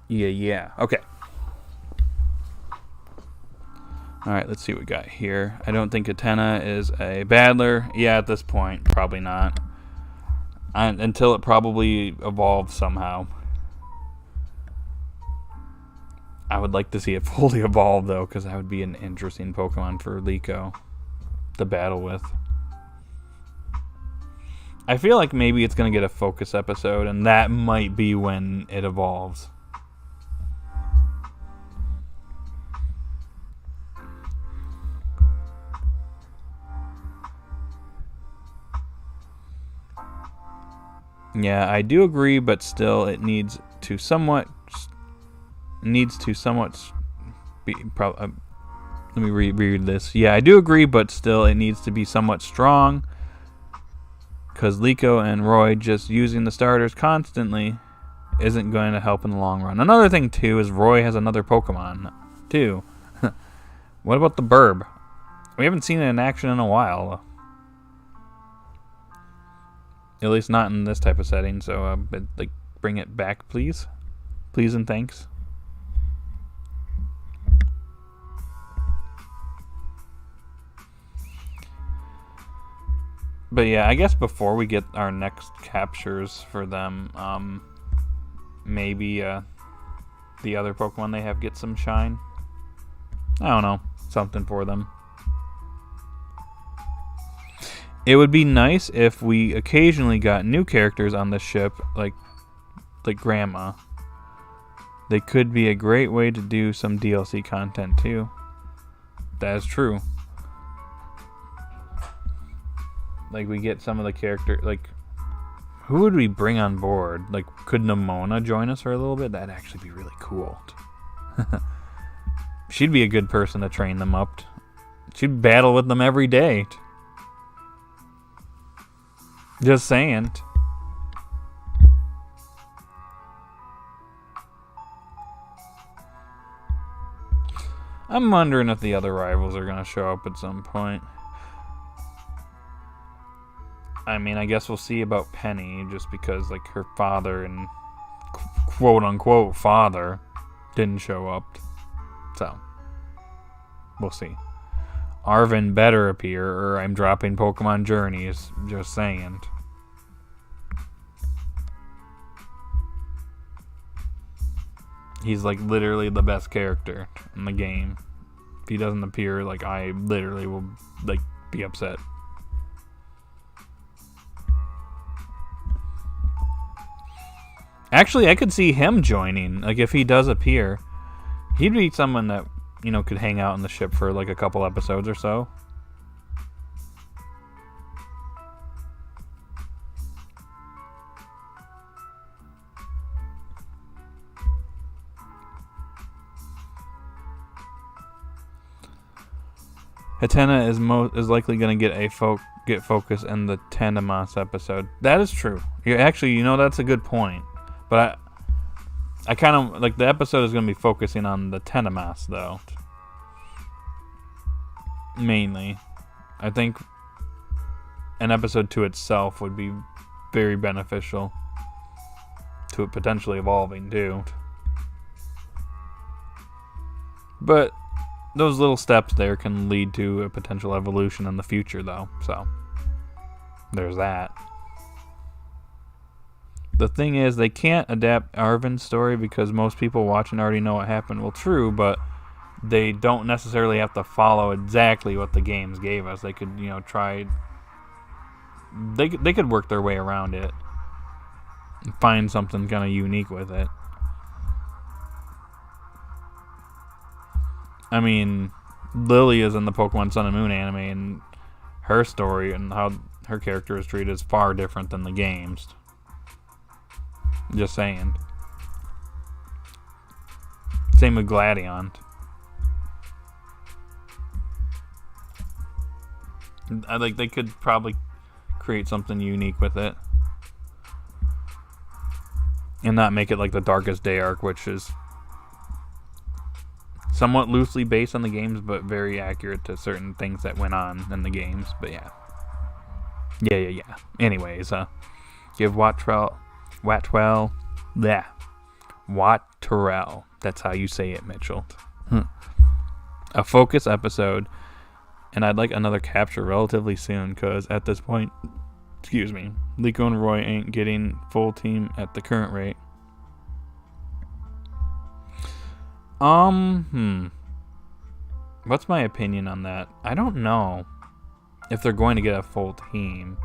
Speaker 1: Yeah. Okay. Alright, let's see what we got here. I don't think Atena is a battler. Yeah, at this point, probably not. Until it probably evolves somehow. I would like to see it fully evolve, though, because that would be an interesting Pokemon for Liko to battle with. I feel like maybe it's going to get a focus episode, and that might be when it evolves. Yeah, I do agree, but still, it needs to somewhat be. Let me reread this. Yeah, I do agree, but still, it needs to be somewhat strong. Because Liko and Roy just using the starters constantly isn't going to help in the long run. Another thing too is Roy has another Pokemon too. What about the Burb? We haven't seen it in action in a while. At least not in this type of setting, so like bring it back, please. Please and thanks. But yeah, I guess before we get our next captures for them, maybe the other Pokemon they have get some shine. I don't know, something for them. It would be nice if we occasionally got new characters on the ship, like Grandma. They could be a great way to do some DLC content too. That is true. Like we get some of the character, like who would we bring on board? Like could Nimona join us for a little bit? That'd actually be really cool. She'd be a good person to train them up. She'd battle with them every day. Just saying. I'm wondering if the other rivals are going to show up at some point. I mean, I guess we'll see about Penny, just because, like, her father and quote-unquote father didn't show up. So, we'll see. Arvin better appear, or I'm dropping Pokemon Journeys. Just saying. He's like literally the best character in the game. If he doesn't appear, like I literally will like be upset. Actually, I could see him joining. Like, if he does appear, he'd be someone that, could hang out in the ship for like a couple episodes or so. Hatena is likely going to get focus in the Tandemas episode. That is true. Actually, that's a good point. But I kind of like the episode is going to be focusing on the Tandemas though. Mainly, I think an episode to itself would be very beneficial to it potentially evolving too. But those little steps there can lead to a potential evolution in the future, though. So, there's that. The thing is, they can't adapt Arvin's story because most people watching already know what happened. Well, true, but they don't necessarily have to follow exactly what the games gave us. They could, try... They could work their way around it and find something kind of unique with it. I mean, Lily is in the Pokemon Sun and Moon anime, and her story and how her character is treated is far different than the games. Just saying. Same with Gladion. I think they could probably create something unique with it. And not make it like the Darkest Day arc, which is somewhat loosely based on the games, but very accurate to certain things that went on in the games. But yeah. Anyways, give Wattrell. That's how you say it, Mitchell. A focus episode, and I'd like another capture relatively soon, because at this point, Liko and Roy ain't getting full team at the current rate. What's my opinion on that? I don't know if they're going to get a full team.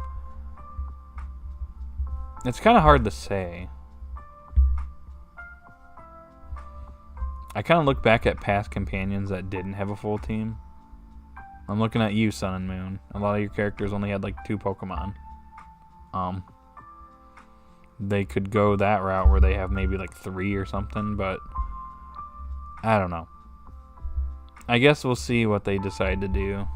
Speaker 1: It's kind of hard to say. I kind of look back at past companions that didn't have a full team. I'm looking at you, Sun and Moon. A lot of your characters only had like 2 Pokemon. They could go that route where they have maybe like 3 or something, but I don't know. I guess we'll see what they decide to do.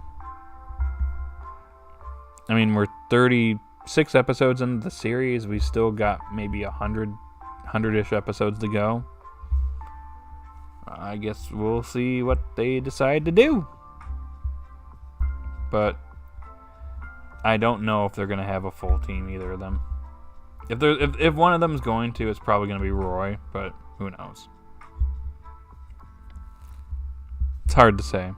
Speaker 1: I mean, we're 36 episodes into the series. We still got maybe 100-ish episodes to go. I guess we'll see what they decide to do. But I don't know if they're going to have a full team, either of them. If one of them is going to, it's probably going to be Roy, but who knows? It's hard to say.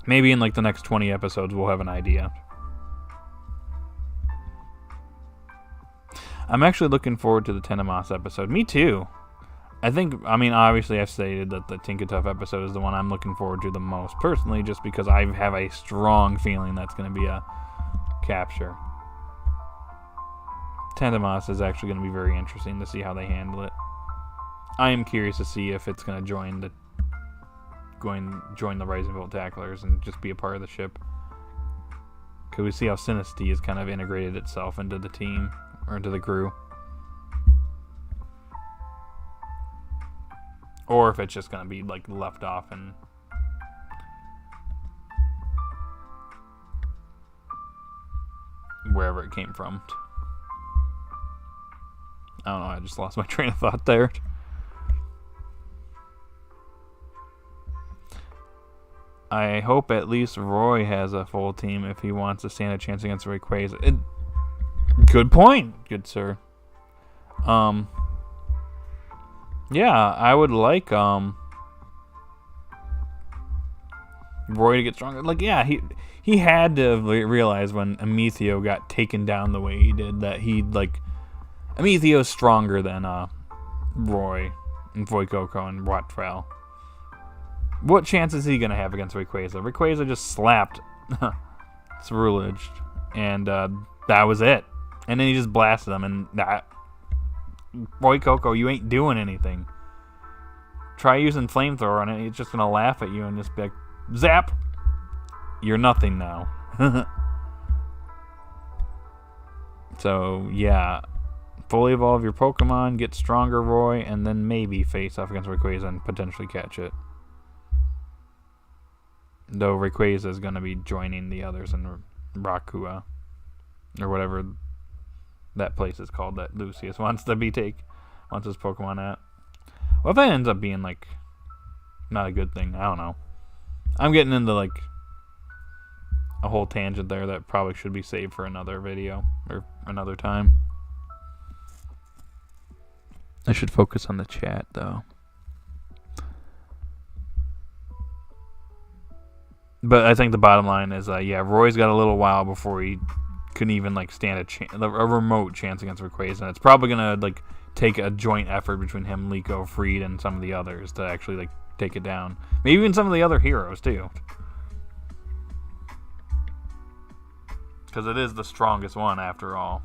Speaker 1: Maybe in like the next 20 episodes we'll have an idea. I'm actually looking forward to the Tandemas episode. Me too. Obviously I've stated that the Tinkatuff episode is the one I'm looking forward to the most personally, just because I have a strong feeling that's going to be a capture. Tandemas is actually going to be very interesting to see how they handle it. I am curious to see if it's going to join the Rising Volt Tacklers and just be a part of the ship. Because we see how Sinistea has kind of integrated itself into the team, or into the crew. Or if it's just going to be like left off and wherever it came from. I don't know, I just lost my train of thought there. I hope at least Roy has a full team if he wants to stand a chance against Rayquaza. Good point, good sir. Yeah, I would like Roy to get stronger. Like, yeah, he had to realize when Amicio got taken down the way he did that Amethio's stronger than Roy and Voikoko and Wattrell. What chance is he gonna have against Rayquaza? Rayquaza just slapped Cerulege, and that was it. And then he just blasted him, and that Oinkologne, you ain't doing anything. Try using flamethrower on it. It's just gonna laugh at you and just be like, zap. You're nothing now. So yeah, fully evolve your Pokemon, get stronger, Roy, and then maybe face off against Rayquaza and potentially catch it. Though Rayquaza is going to be joining the others in Rakua, or whatever that place is called that Lucius wants his Pokemon at. What if that ends up being like not a good thing? I don't know. I'm getting into like a whole tangent there that probably should be saved for another video or another time. I should focus on the chat though. But I think the bottom line is, Roy's got a little while before he can even like stand a remote chance against Rayquaza, and it's probably gonna like take a joint effort between him, Liko, Freed, and some of the others to actually like take it down. Maybe even some of the other heroes too, because it is the strongest one after all.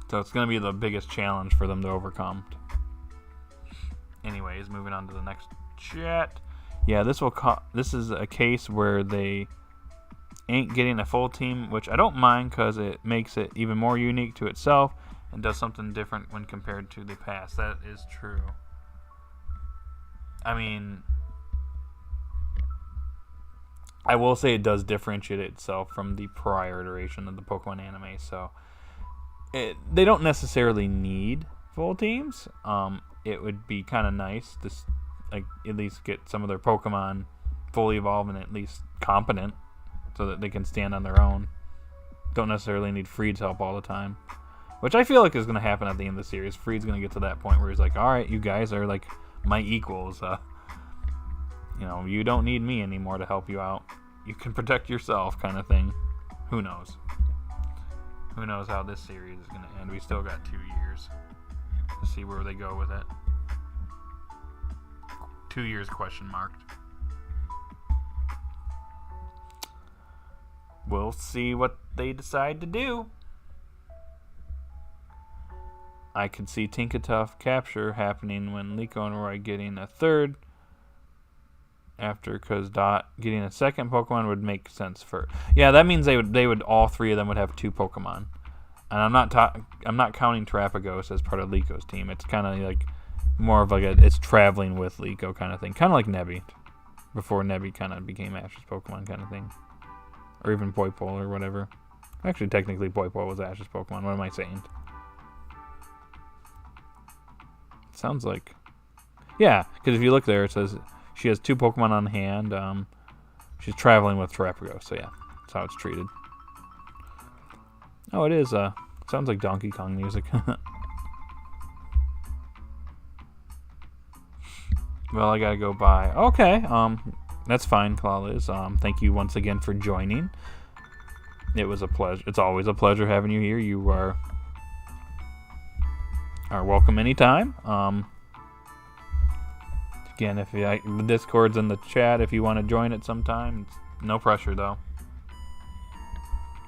Speaker 1: So it's gonna be the biggest challenge for them to overcome. Anyways, moving on to the next chat. Yeah, this is a case where they ain't getting a full team, which I don't mind because it makes it even more unique to itself and does something different when compared to the past. That is true. I mean, I will say it does differentiate itself from the prior iteration of the Pokemon anime, so they don't necessarily need full teams. It would be kind of nice to like at least get some of their Pokemon fully evolved and at least competent so that they can stand on their own. Don't necessarily need Freed's help all the time, which I feel like is going to happen at the end of the series. Freed's going to get to that point where he's like, all right, you guys are like my equals. You don't need me anymore to help you out. You can protect yourself, kind of thing. Who knows? Who knows how this series is going to end? We still got 2 years to see where they go with it. 2 years question marked. We'll see what they decide to do. I could see Tinkatuff capture happening when Liko and Roy getting a third after, because Dot getting a second Pokemon would make sense for. Yeah, that means they would all three of them would have 2 Pokemon. And I'm not counting Terapagos as part of Liko's team. It's kind of like more of like it's traveling with Liko kind of thing. Kind of like Nebby. Before Nebby kind of became Ash's Pokemon kind of thing. Or even Poipole or whatever. Actually, technically Poipole was Ash's Pokemon. What am I saying? Sounds like... Yeah, because if you look there, it says she has 2 Pokemon on hand. She's traveling with Terapagos. So yeah, that's how it's treated. Oh, it is. Sounds like Donkey Kong music. Well, I gotta go by. Okay, that's fine, Clawliz. Thank you once again for joining. It was a pleasure. It's always a pleasure having you here. You are welcome anytime. Again, if the Discord's in the chat, if you want to join it sometime, no pressure though.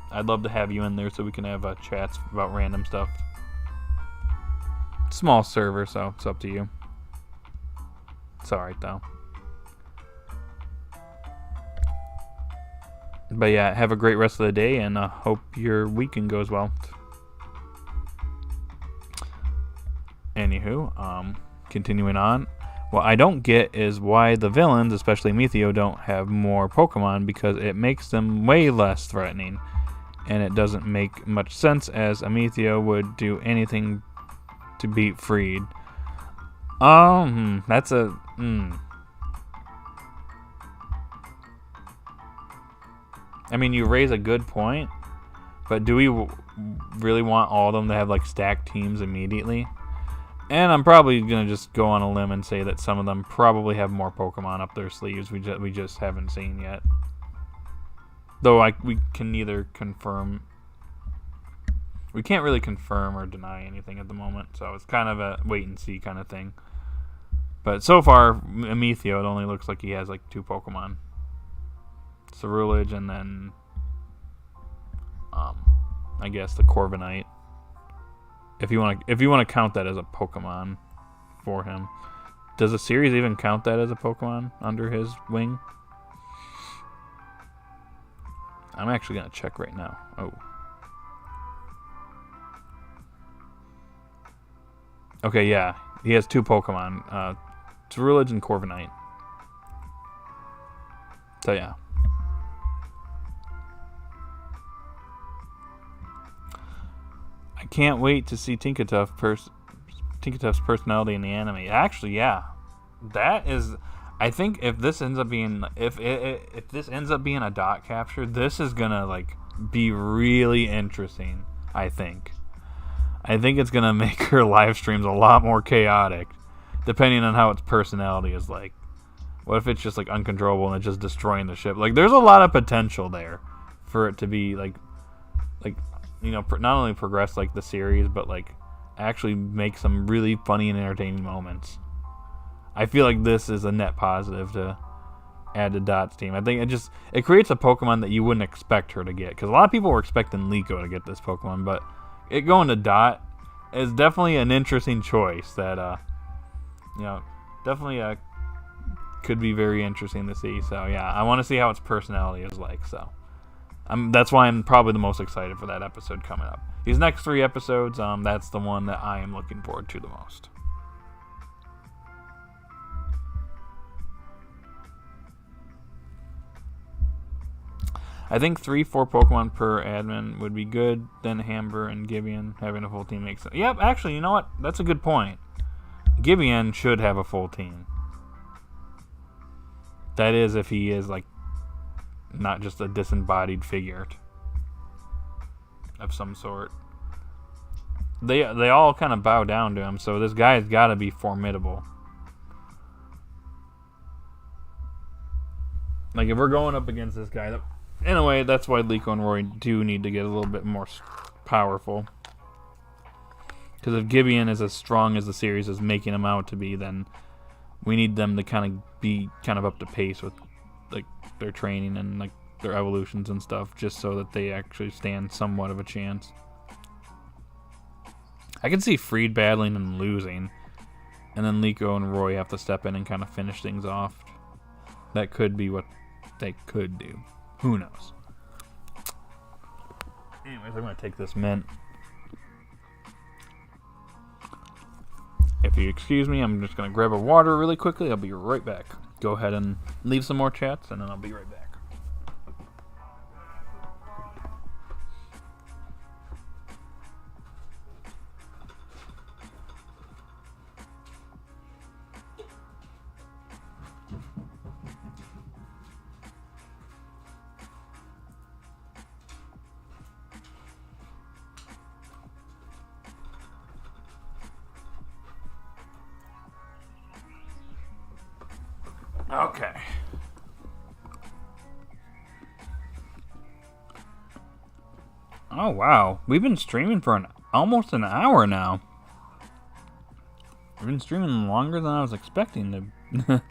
Speaker 1: I'd love to have you in there so we can have chats about random stuff. Small server, so it's up to you. It's alright though. But yeah, have a great rest of the day, and hope your weekend goes well. Anywho, continuing on. What I don't get is why the villains, especially Metheo, don't have more Pokemon, because it makes them way less threatening. And it doesn't make much sense, as Ametheo would do anything to beat Freed. That's a... I mean, you raise a good point, but do we really want all of them to have, like, stacked teams immediately? And I'm probably going to just go on a limb and say that some of them probably have more Pokemon up their sleeves we just haven't seen yet. Though we can neither confirm... We can't really confirm or deny anything at the moment, so it's kind of a wait-and-see kind of thing. But so far, Ametheo, it only looks like he has like 2 Pokemon. Cerulege and then... I guess the Corviknight. If you want to count that as a Pokemon for him. Does the series even count that as a Pokemon under his wing? I'm actually going to check right now. Oh. Okay, yeah. He has 2 Pokemon. Ceruledge and Corviknight. So, yeah. I can't wait to see Tinkatuff's personality in the anime. Actually, yeah. That is... I think if this ends up being... If this ends up being a dot capture, this is gonna, like, be really interesting, I think. I think it's gonna make her live streams a lot more chaotic, depending on how its personality is like. What if it's just, like, uncontrollable and it's just destroying the ship? Like, there's a lot of potential there for it to be, like you know, not only progress, like, the series, but, like, actually make some really funny and entertaining moments. I feel like this is a net positive to add to Dot's team. I think it creates a Pokemon that you wouldn't expect her to get. Because a lot of people were expecting Liko to get this Pokemon, but it going to Dot is definitely an interesting choice that, you know, definitely could be very interesting to see. So, yeah, I want to see how its personality is like, so. That's why I'm probably the most excited for that episode coming up. These next 3 episodes, that's the one that I am looking forward to the most. I think 3-4 Pokemon per admin would be good. Then Hamber and Gibeon having a full team makes sense. Yep, actually, you know what? That's a good point. Gibeon should have a full team. That is if he is, like, not just a disembodied figure of some sort. They all kind of bow down to him, so this guy's got to be formidable. Like, if we're going up against this guy... In a way, that's why Liko and Roy do need to get a little bit more powerful. Because if Gibeon is as strong as the series is making him out to be, then we need them to kind of be kind of up to pace with, like, their training and, like, their evolutions and stuff, just so that they actually stand somewhat of a chance. I can see Freed battling and losing, and then Liko and Roy have to step in and kind of finish things off. That could be what they could do. Who knows? Anyways, I'm going to take this mint. If you excuse me, I'm just going to grab a water really quickly. I'll be right back. Go ahead and leave some more chats, and then I'll be right back. Okay. Oh, wow. We've been streaming for almost an hour now. We've been streaming longer than I was expecting to.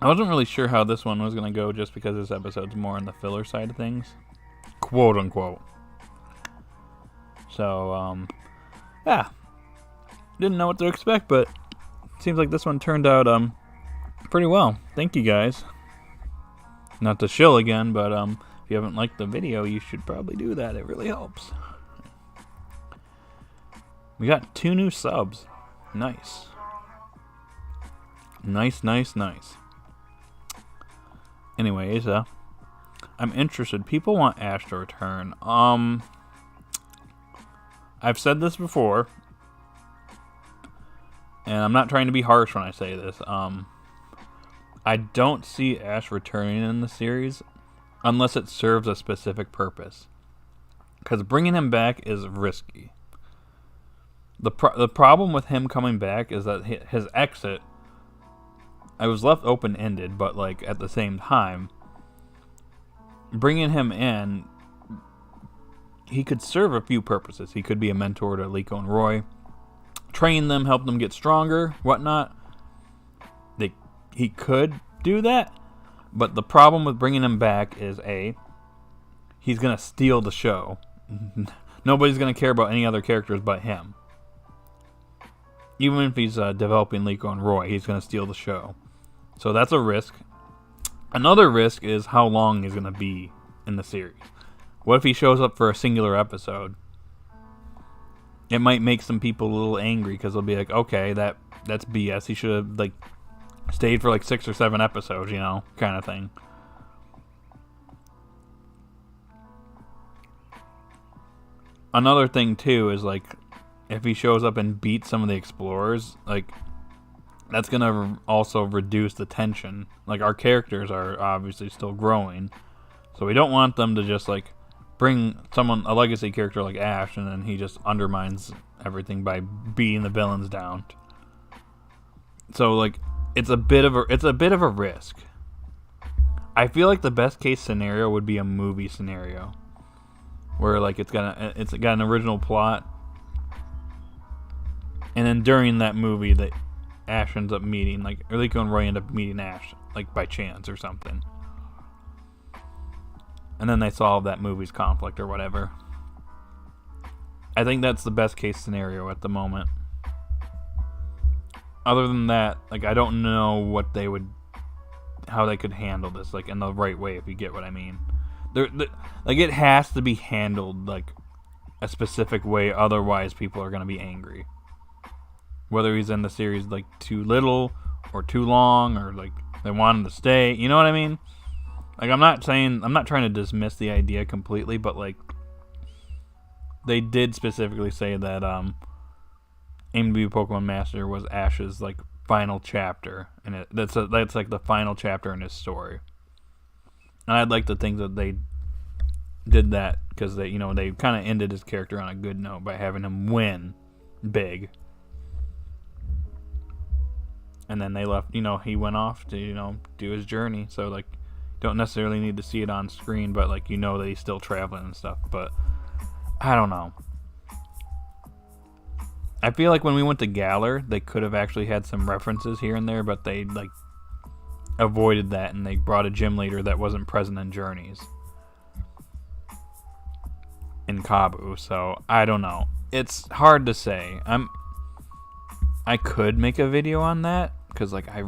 Speaker 1: I wasn't really sure how this one was going to go just because this episode's more on the filler side of things. Quote, unquote. So, yeah. Didn't know what to expect, but seems like this one turned out pretty well. Thank you guys. Not to shill again, but if you haven't liked the video, you should probably do that. It really helps. We got 2 new subs. Nice. Nice. Anyways, I'm interested. People want Ash to return. I've said this before, and I'm not trying to be harsh when I say this. I don't see Ash returning in the series unless it serves a specific purpose. Because bringing him back is risky. The problem with him coming back is that his exit, I was left open-ended, but, like, at the same time, bringing him in, he could serve a few purposes. He could be a mentor to Liko and Roy, train them, help them get stronger, whatnot. He could do that, but the problem with bringing him back is, A, he's going to steal the show. Nobody's going to care about any other characters but him. Even if he's developing Liko and Roy, he's going to steal the show. So that's a risk. Another risk is how long he's going to be in the series. What if he shows up for a singular episode? It might make some people a little angry because they'll be like, okay, that's BS. He should have like stayed for like 6 or 7 episodes, kind of thing. Another thing too is like if he shows up and beats some of the explorers, like that's gonna also reduce the tension. Like our characters are obviously still growing, so we don't want them to just like bring a legacy character like Ash, and then he just undermines everything by beating the villains down. So like it's a bit of a risk. I feel like the best case scenario would be a movie scenario, where like it's got an original plot, and then during that movie that Ash ends up meeting, like Liko and Roy end up meeting Ash like by chance or something. And then they solve that movie's conflict or whatever. I think that's the best case scenario at the moment. Other than that, like I don't know how they could handle this like in the right way, if you get what I mean. Like it has to be handled like a specific way, otherwise people are going to be angry. Whether he's in the series like too little or too long, or like they want him to stay, you know what I mean? Like I'm not trying to dismiss the idea completely, but like they did specifically say that Aim to Be a Pokemon Master was Ash's like final chapter, and that's like the final chapter in his story. And I'd like to think that they did that because they kind of ended his character on a good note by having him win big. And then they left, he went off to, do his journey. So, like, don't necessarily need to see it on screen, but, like, that he's still traveling and stuff. But, I don't know. I feel like when we went to Galar, they could have actually had some references here and there, but they, like, avoided that, and they brought a gym leader that wasn't present in Journeys in Kabu. So, I don't know. It's hard to say. I could make a video on that, because like I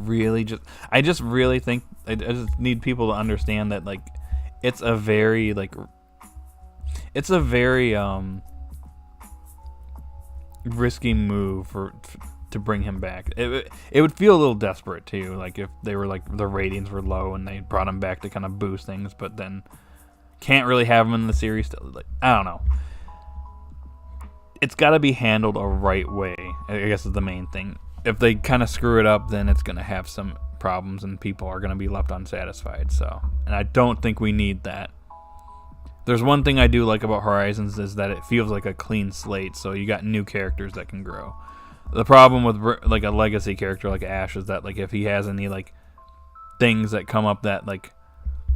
Speaker 1: just really think I just need people to understand that like it's a very risky move to bring him back. It would feel a little desperate too, like if they were like the ratings were low and they brought him back to kind of boost things, but then can't really have him in the series still. Like I don't know. It's got to be handled a right way, I guess is the main thing. If they kind of screw it up, then it's going to have some problems and people are going to be left unsatisfied. So, and I don't think we need that. There's one thing I do like about Horizons is that it feels like a clean slate, so you got new characters that can grow. The problem with like a legacy character like Ash is that like if he has any like things that come up that like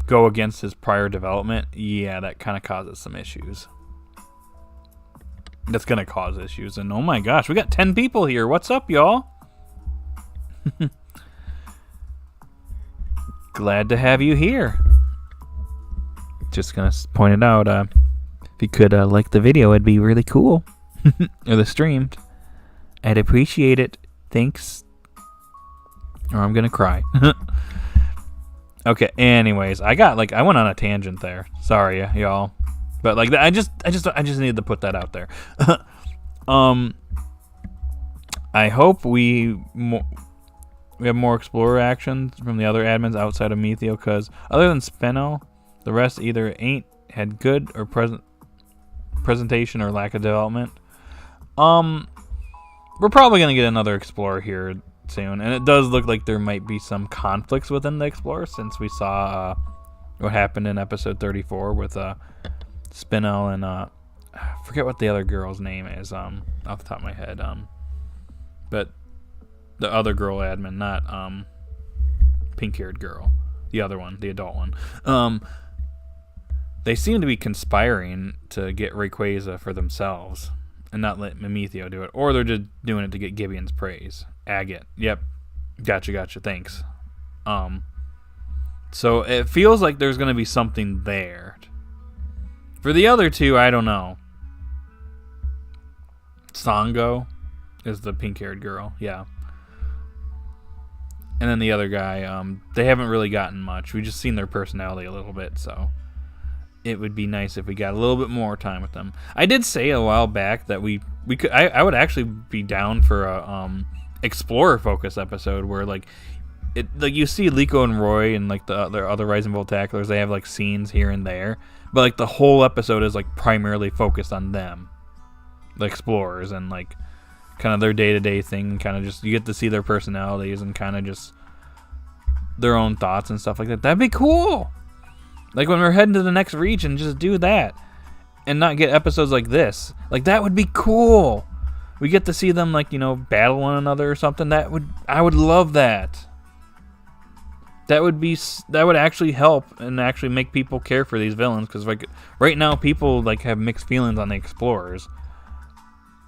Speaker 1: go against his prior development, yeah, that kind of causes some issues. That's going to cause issues. And oh my gosh, we got 10 people here. What's up, y'all? Glad to have you here. Just going to point it out. If you could like the video, it'd be really cool. Or the stream. I'd appreciate it. Thanks. Or I'm going to cry. Okay, anyways. I went on a tangent there. Sorry, y'all. But like I just needed to put that out there. I hope we have more Explorer actions from the other admins outside of Metheo, because other than Spino, the rest either ain't had good or presentation or lack of development. We're probably gonna get another Explorer here soon, and it does look like there might be some conflicts within the Explorer, since we saw what happened in episode 34 with Spinel and I forget what the other girl's name is off the top of my head, but the other girl admin, not pink-haired girl, the other one, the adult one. They seem to be conspiring to get Rayquaza for themselves and not let Mimetheo do it, or they're just doing it to get Gibeon's praise. Agate, yep, gotcha, thanks. So it feels like there's going to be something there. For the other two, I don't know. Sango is the pink-haired girl. Yeah. And then the other guy, they haven't really gotten much. We just seen their personality a little bit, so it would be nice if we got a little bit more time with them. I did say a while back that we could. I would actually be down for a explorer focus episode where like you see Liko and Roy and like the other Rising Volt tacklers. They have like scenes here and there, but like the whole episode is like primarily focused on them, the explorers, and like kind of their day-to-day thing. Kind of just you get to see their personalities and kind of just their own thoughts and stuff like that. That'd be cool. Like when we're heading to the next region, just do that and not get episodes like this. Like that would be cool. We get to see them like, battle one another or something. I would love that. That would actually help and actually make people care for these villains, because like right now people like have mixed feelings on the explorers.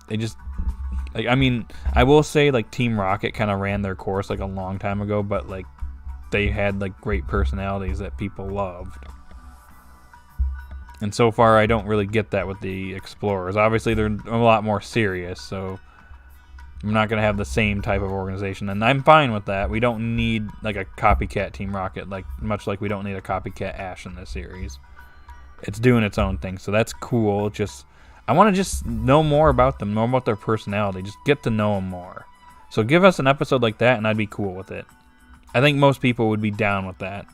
Speaker 1: They just like, I mean, I will say like Team Rocket kind of ran their course like a long time ago, but like they had like great personalities that people loved. And so far, I don't really get that with the explorers. Obviously, they're a lot more serious, so I'm not going to have the same type of organization, and I'm fine with that. We don't need like a copycat Team Rocket, much like we don't need a copycat Ash in this series. It's doing its own thing, so that's cool. I want to just know more about them, know about their personality, just get to know them more. So give us an episode like that, and I'd be cool with it. I think most people would be down with that.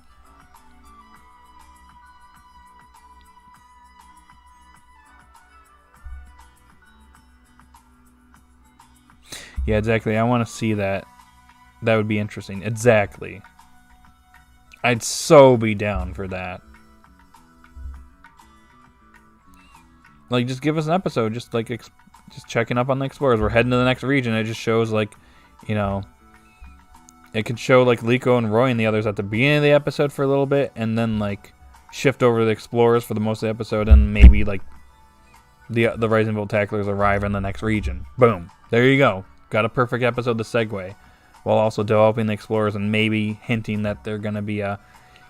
Speaker 1: Yeah, exactly. I want to see that. That would be interesting. Exactly. I'd so be down for that. Like, just give us an episode. Just checking up on the explorers. We're heading to the next region. It just shows, like, it could show, like, Liko and Roy and the others at the beginning of the episode for a little bit, and then, like, shift over to the explorers for the most of the episode, and maybe, like, the Rising Volt tacklers arrive in the next region. Boom. There you go. Got a perfect episode to segue, while also developing the explorers and maybe hinting that they're going to be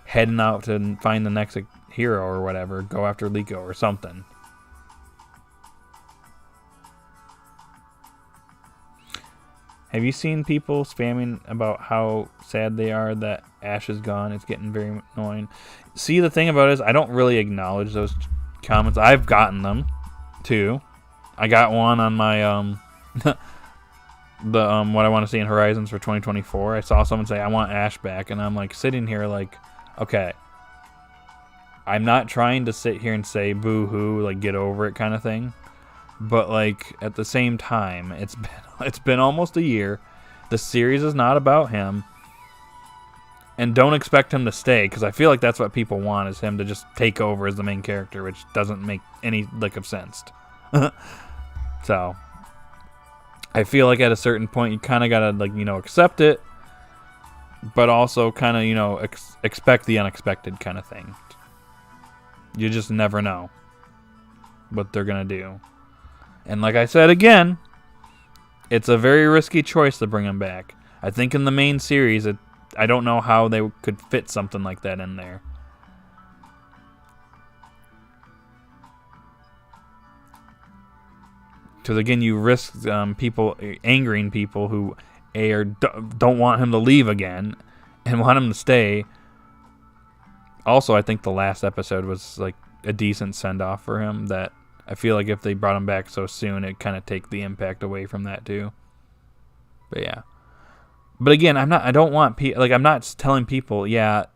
Speaker 1: heading out to find the next hero or whatever, go after Liko or something. Have you seen people spamming about how sad they are that Ash is gone? It's getting very annoying. See, the thing about it is I don't really acknowledge those comments. I've gotten them, too. I got one on my what I want to see in Horizons for 2024. I saw someone say I want Ash back, and I'm like sitting here like, okay, I'm not trying to sit here and say boo hoo, like get over it kind of thing, but like at the same time, it's been almost a year. The series is not about him, and don't expect him to stay, because I feel like that's what people want, is him to just take over as the main character, which doesn't make any lick of sense. So I feel like at a certain point you kind of gotta accept it, but also kind of expect the unexpected kind of thing. You just never know what they're gonna do, and like I said again, it's a very risky choice to bring him back. I think in the main series, I don't know how they could fit something like that in there. Because again, you risk people angering people who don't want him to leave again and want him to stay. Also, I think the last episode was like a decent send off for him. That I feel like if they brought him back so soon, it kind of take the impact away from that too. But yeah. But again, I'm not telling people, yeah,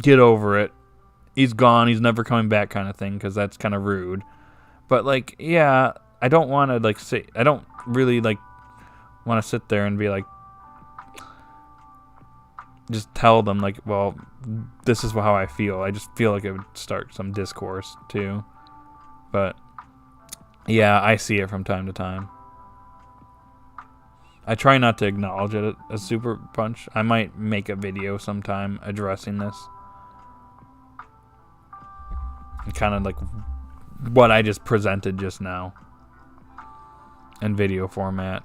Speaker 1: get over it. He's gone. He's never coming back, kind of thing, because that's kind of rude. But like, yeah. I don't want to I don't really want to sit there and be like, just tell them like, well, this is how I feel. I just feel like it would start some discourse too. But yeah, I see it from time to time. I try not to acknowledge it as Super Punch. I might make a video sometime addressing this. Kind of like what I just presented just now. In video format,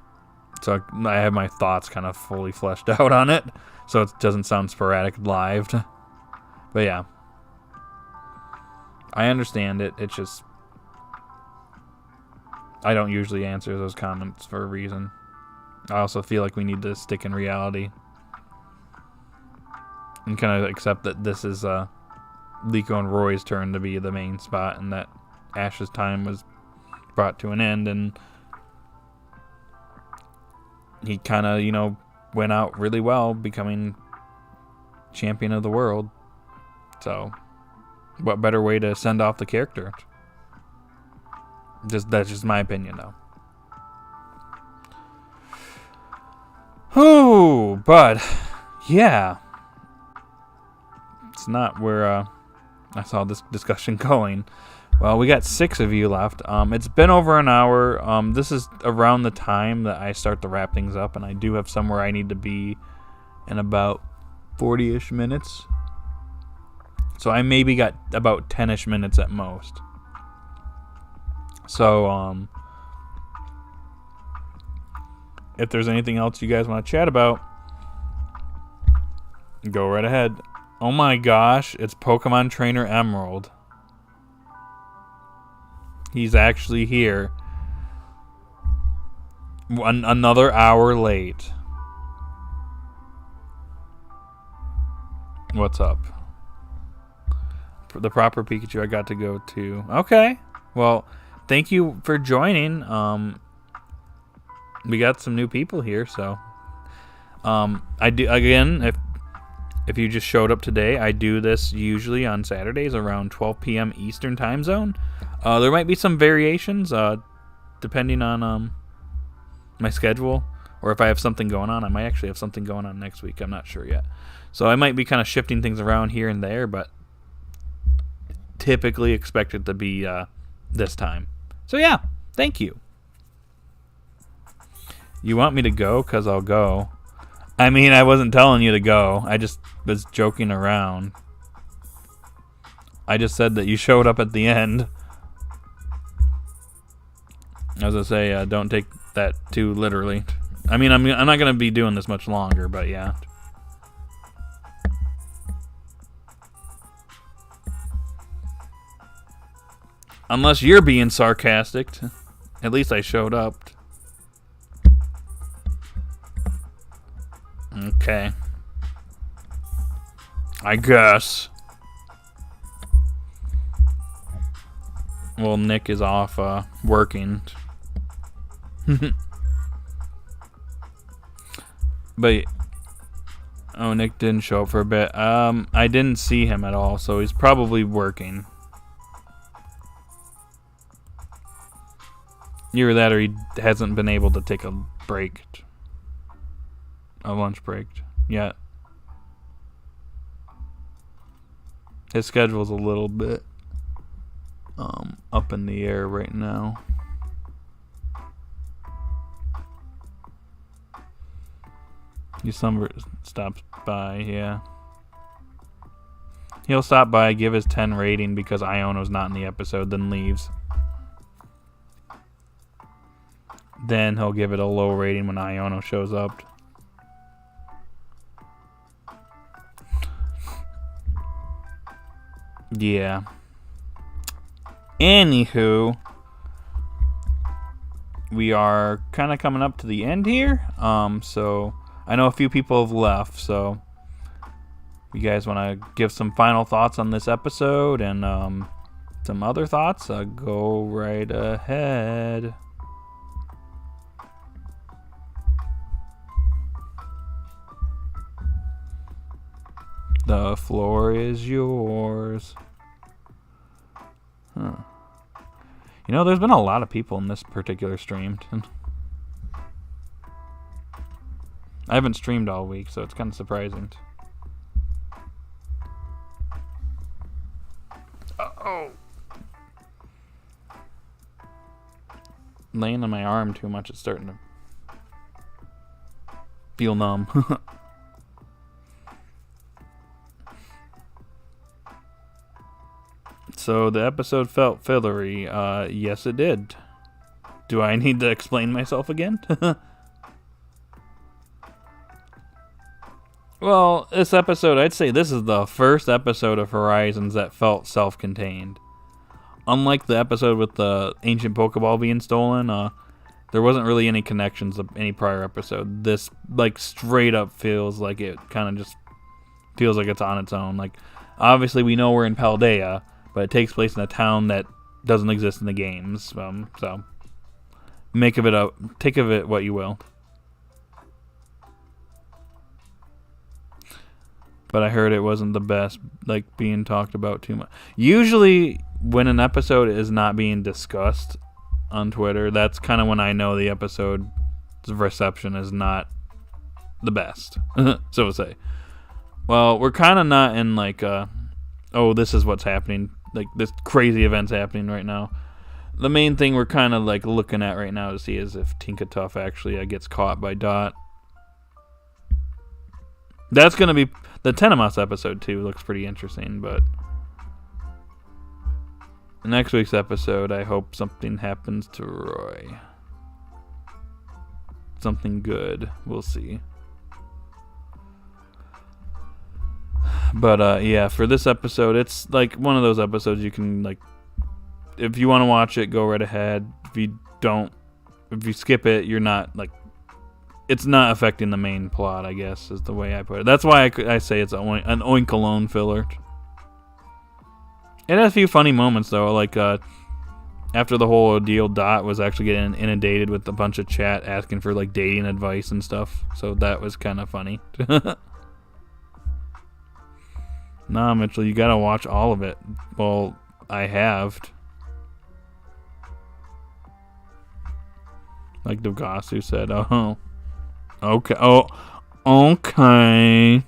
Speaker 1: so I have my thoughts kind of fully fleshed out on it, so it doesn't sound sporadic live. But yeah, I understand it. It's just I don't usually answer those comments for a reason. I also feel like we need to stick in reality and kind of accept that this is Liko and Roy's turn to be the main spot, and that Ash's time was brought to an end, and he kind of, went out really well, becoming champion of the world. So, what better way to send off the character? That's just my opinion, though. Oh, but yeah, it's not where I saw this discussion going. Well, we got 6 of you left. It's been over an hour. This is around the time that I start to wrap things up, and I do have somewhere I need to be in about 40-ish minutes. So I maybe got about 10-ish minutes at most. So, if there's anything else you guys want to chat about, go right ahead. Oh my gosh, it's Pokemon Trainer Emerald. He's actually here. Another hour late. What's up? The proper Pikachu I got to go to. Okay. Well, thank you for joining. We got some new people here, so I do again. If you just showed up today, I do this usually on Saturdays around 12 p.m. Eastern Time Zone. There might be some variations depending on my schedule, or if I have something going on. I might actually have something going on next week. I'm not sure yet, so I might be kind of shifting things around here and there, but typically expect it to be this time. So yeah, thank you. You want me to go? 'Cause I'll go. I mean, I wasn't telling you to go. I just was joking around. I just said that you showed up at the end. As I say, don't take that too literally. I mean, I'm not going to be doing this much longer, but yeah. Unless you're being sarcastic. At least I showed up. Okay. I guess. Well, Nick is off working. But Nick didn't show up for a bit. I didn't see him at all, so he's probably working. Either that or he hasn't been able to take a break. A lunch break yet. His schedule's a little bit up in the air right now. He stops by, yeah. He'll stop by, give his 10 rating because Iono's not in the episode, then leaves. Then he'll give it a low rating when Iono shows up. Yeah. Anywho, we are kind of coming up to the end here. So I know a few people have left. So you guys want to give some final thoughts on this episode and some other thoughts? Go right ahead. The floor is yours. Huh. You know, there's been a lot of people in this particular stream. I haven't streamed all week, so it's kind of surprising. Uh-oh. Laying on my arm too much, it's starting to feel numb. So the episode felt fillery. Yes, it did. Do I need to explain myself again? Well, this episode, I'd say this is the first episode of Horizons that felt self-contained. unlike the episode with the ancient Pokeball being stolen, there wasn't really any connections of any prior episode. This, like, straight up feels like it kind of just feels like it's on its own. Like, obviously we know we're in Paldea, but it takes place in a town that doesn't exist in the games. So, take of it what you will. But I heard it wasn't the best, like, being talked about too much. Usually, when an episode is not being discussed on Twitter, that's kind of when I know the episode's reception is not the best, so to say. Well, we're kind of not in, like, oh, this is what's happening. Like, this crazy event's happening right now. The main thing we're kind of, like, looking at right now to see is if Tinkatuff actually gets caught by Dot. That's going to be... The Tenemos episode, too, looks pretty interesting, but... Next week's episode, I hope something happens to Roy. Something good. We'll see. But, yeah, for this episode, it's, like, one of those episodes you can, like... If you want to watch it, go right ahead. If you skip it, you're not, like... It's not affecting the main plot, I guess, is the way I put it. That's why I say it's an Oinkologne filler. It has a few funny moments, though. Like, after the whole ordeal, Dot was actually getting inundated with a bunch of chat asking for, like, dating advice and stuff. So that was kind of funny. Nah, Mitchell, you gotta watch all of it. Well, I have. Like Dogasu said, oh. Okay. Oh, okay.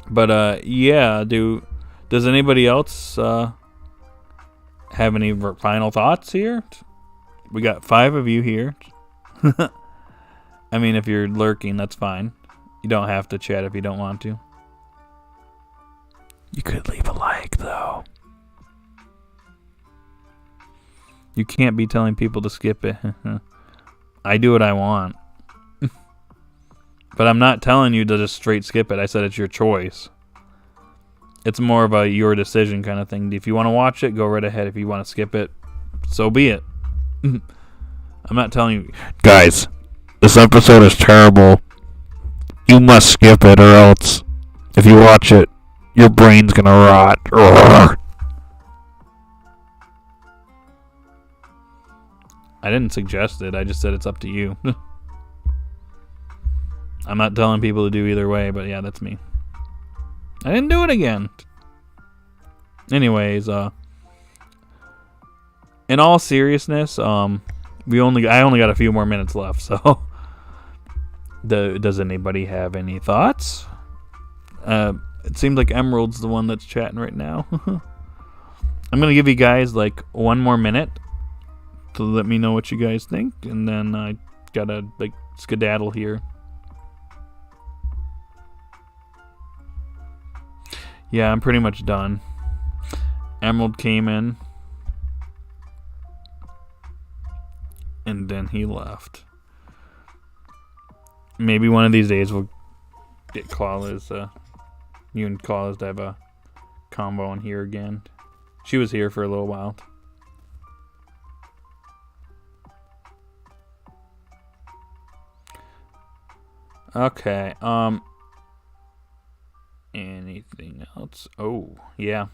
Speaker 1: But yeah. Does anybody else have any final thoughts here? We got 5 of you here. I mean, if you're lurking, that's fine. You don't have to chat if you don't want to. You could leave a like, though. You can't be telling people to skip it. I do what I want. But I'm not telling you to just straight skip it. I said it's your choice. It's more of a your decision kind of thing. If you want to watch it, go right ahead. If you want to skip it, so be it. I'm not telling you, guys, this episode is terrible. You must skip it, or else if you watch it, your brain's gonna rot. Roar. I didn't suggest it. I just said it's up to you. I'm not telling people to do either way, but yeah, that's me. I didn't do it again. Anyways, in all seriousness, I only got a few more minutes left, so does anybody have any thoughts? It seems like Emerald's the one that's chatting right now. I'm gonna give you guys like 1 more minute to let me know what you guys think, and then I gotta like skedaddle here. Yeah, I'm pretty much done. Emerald came in, and then he left. Maybe one of these days we'll get Clawless, you and Clawless to have a combo in here again. She was here for a little while. Okay, anything else? Oh, yeah.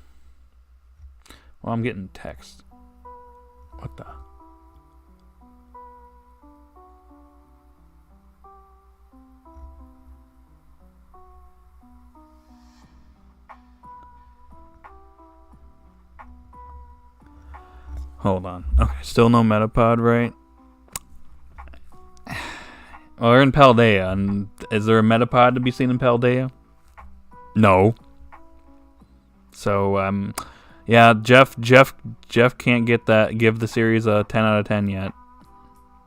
Speaker 1: Well, I'm getting text. What the? Hold on. Okay, still no Metapod, right? Well, we're in Paldea, and is there a Metapod to be seen in Paldea? No. So, yeah, Jeff can't give the series a 10 out of 10 yet.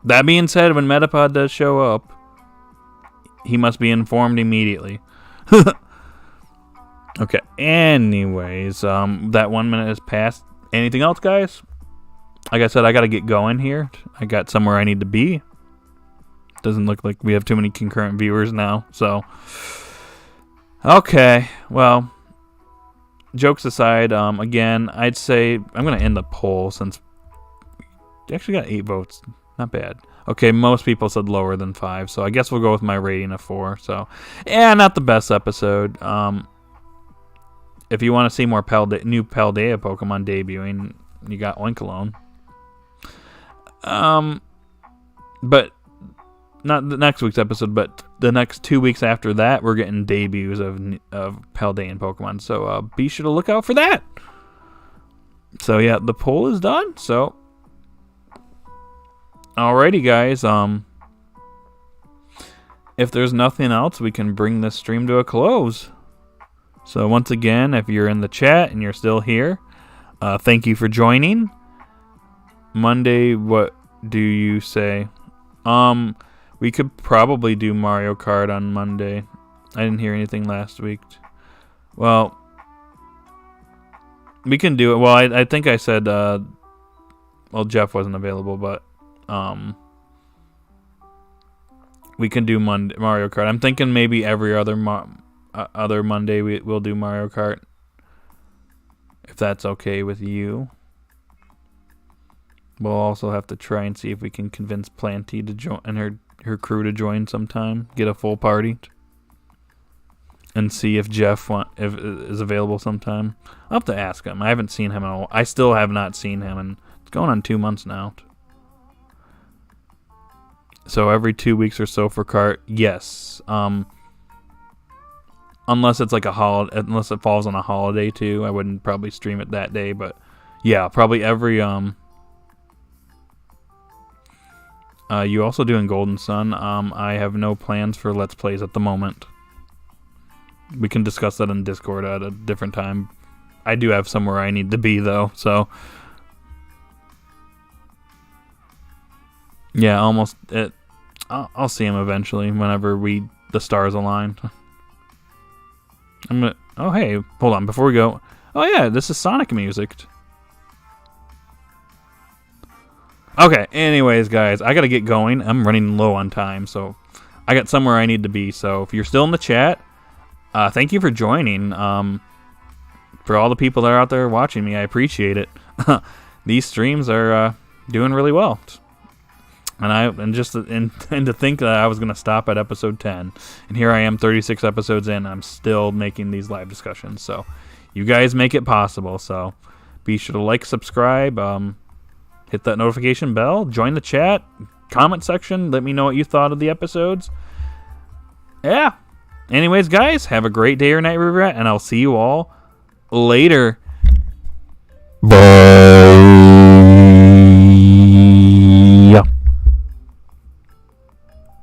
Speaker 1: That being said, when Metapod does show up, he must be informed immediately. Okay, anyways, that 1 minute has passed. Anything else, guys? Like I said, I gotta get going here. I got somewhere I need to be. Doesn't look like we have too many concurrent viewers now, so. Okay, well, jokes aside, again, I'd say I'm going to end the poll since you actually got 8 votes. Not bad. Okay, most people said lower than 5, so I guess we'll go with my rating of 4. So, yeah, not the best episode. If you want to see more new Paldea Pokemon debuting, you got Oinkologne. But not the next week's episode, but the next 2 weeks after that, we're getting debuts of Paldean Pokemon. So be sure to look out for that. So yeah, the poll is done. So alrighty, guys. If there's nothing else, we can bring this stream to a close. So once again, if you're in the chat and you're still here, thank you for joining. Monday, what do you say? We could probably do Mario Kart on Monday. I didn't hear anything last week. Well, we can do it. Well, I think I said, well, Jeff wasn't available, but we can do Mario Kart. I'm thinking maybe every other Monday we'll do Mario Kart, if that's okay with you. We'll also have to try and see if we can convince Planty to join and her crew to join sometime. Get a full party, and see if Jeff is available sometime. I'll have to ask him. I haven't seen him in a while. I still have not seen him, and it's going on 2 months now. So every 2 weeks or so for Kart, yes. Unless it's like unless it falls on a holiday too, I wouldn't probably stream it that day. But yeah, probably every you also doing Golden Sun? I have no plans for Let's Plays at the moment. We can discuss that in Discord at a different time. I do have somewhere I need to be, though, so... Yeah, almost... I'll see him eventually, whenever the stars align. I'm gonna... Oh, hey, hold on, before we go... Oh, yeah, this is Sonic music. Okay, anyways, guys, I gotta get going. I'm running low on time, so I got somewhere I need to be. So if you're still in the chat, thank you for joining. For all the people that are out there watching me, I appreciate it. These streams are doing really well, and to think that I was gonna stop at episode 10, and here I am, 36 episodes in. I'm still making these live discussions. So you guys make it possible. So be sure to like, subscribe. Hit that notification bell, join the chat, comment section, let me know what you thought of the episodes. Yeah. Anyways, guys, have a great day or night, River Rat, and I'll see you all later.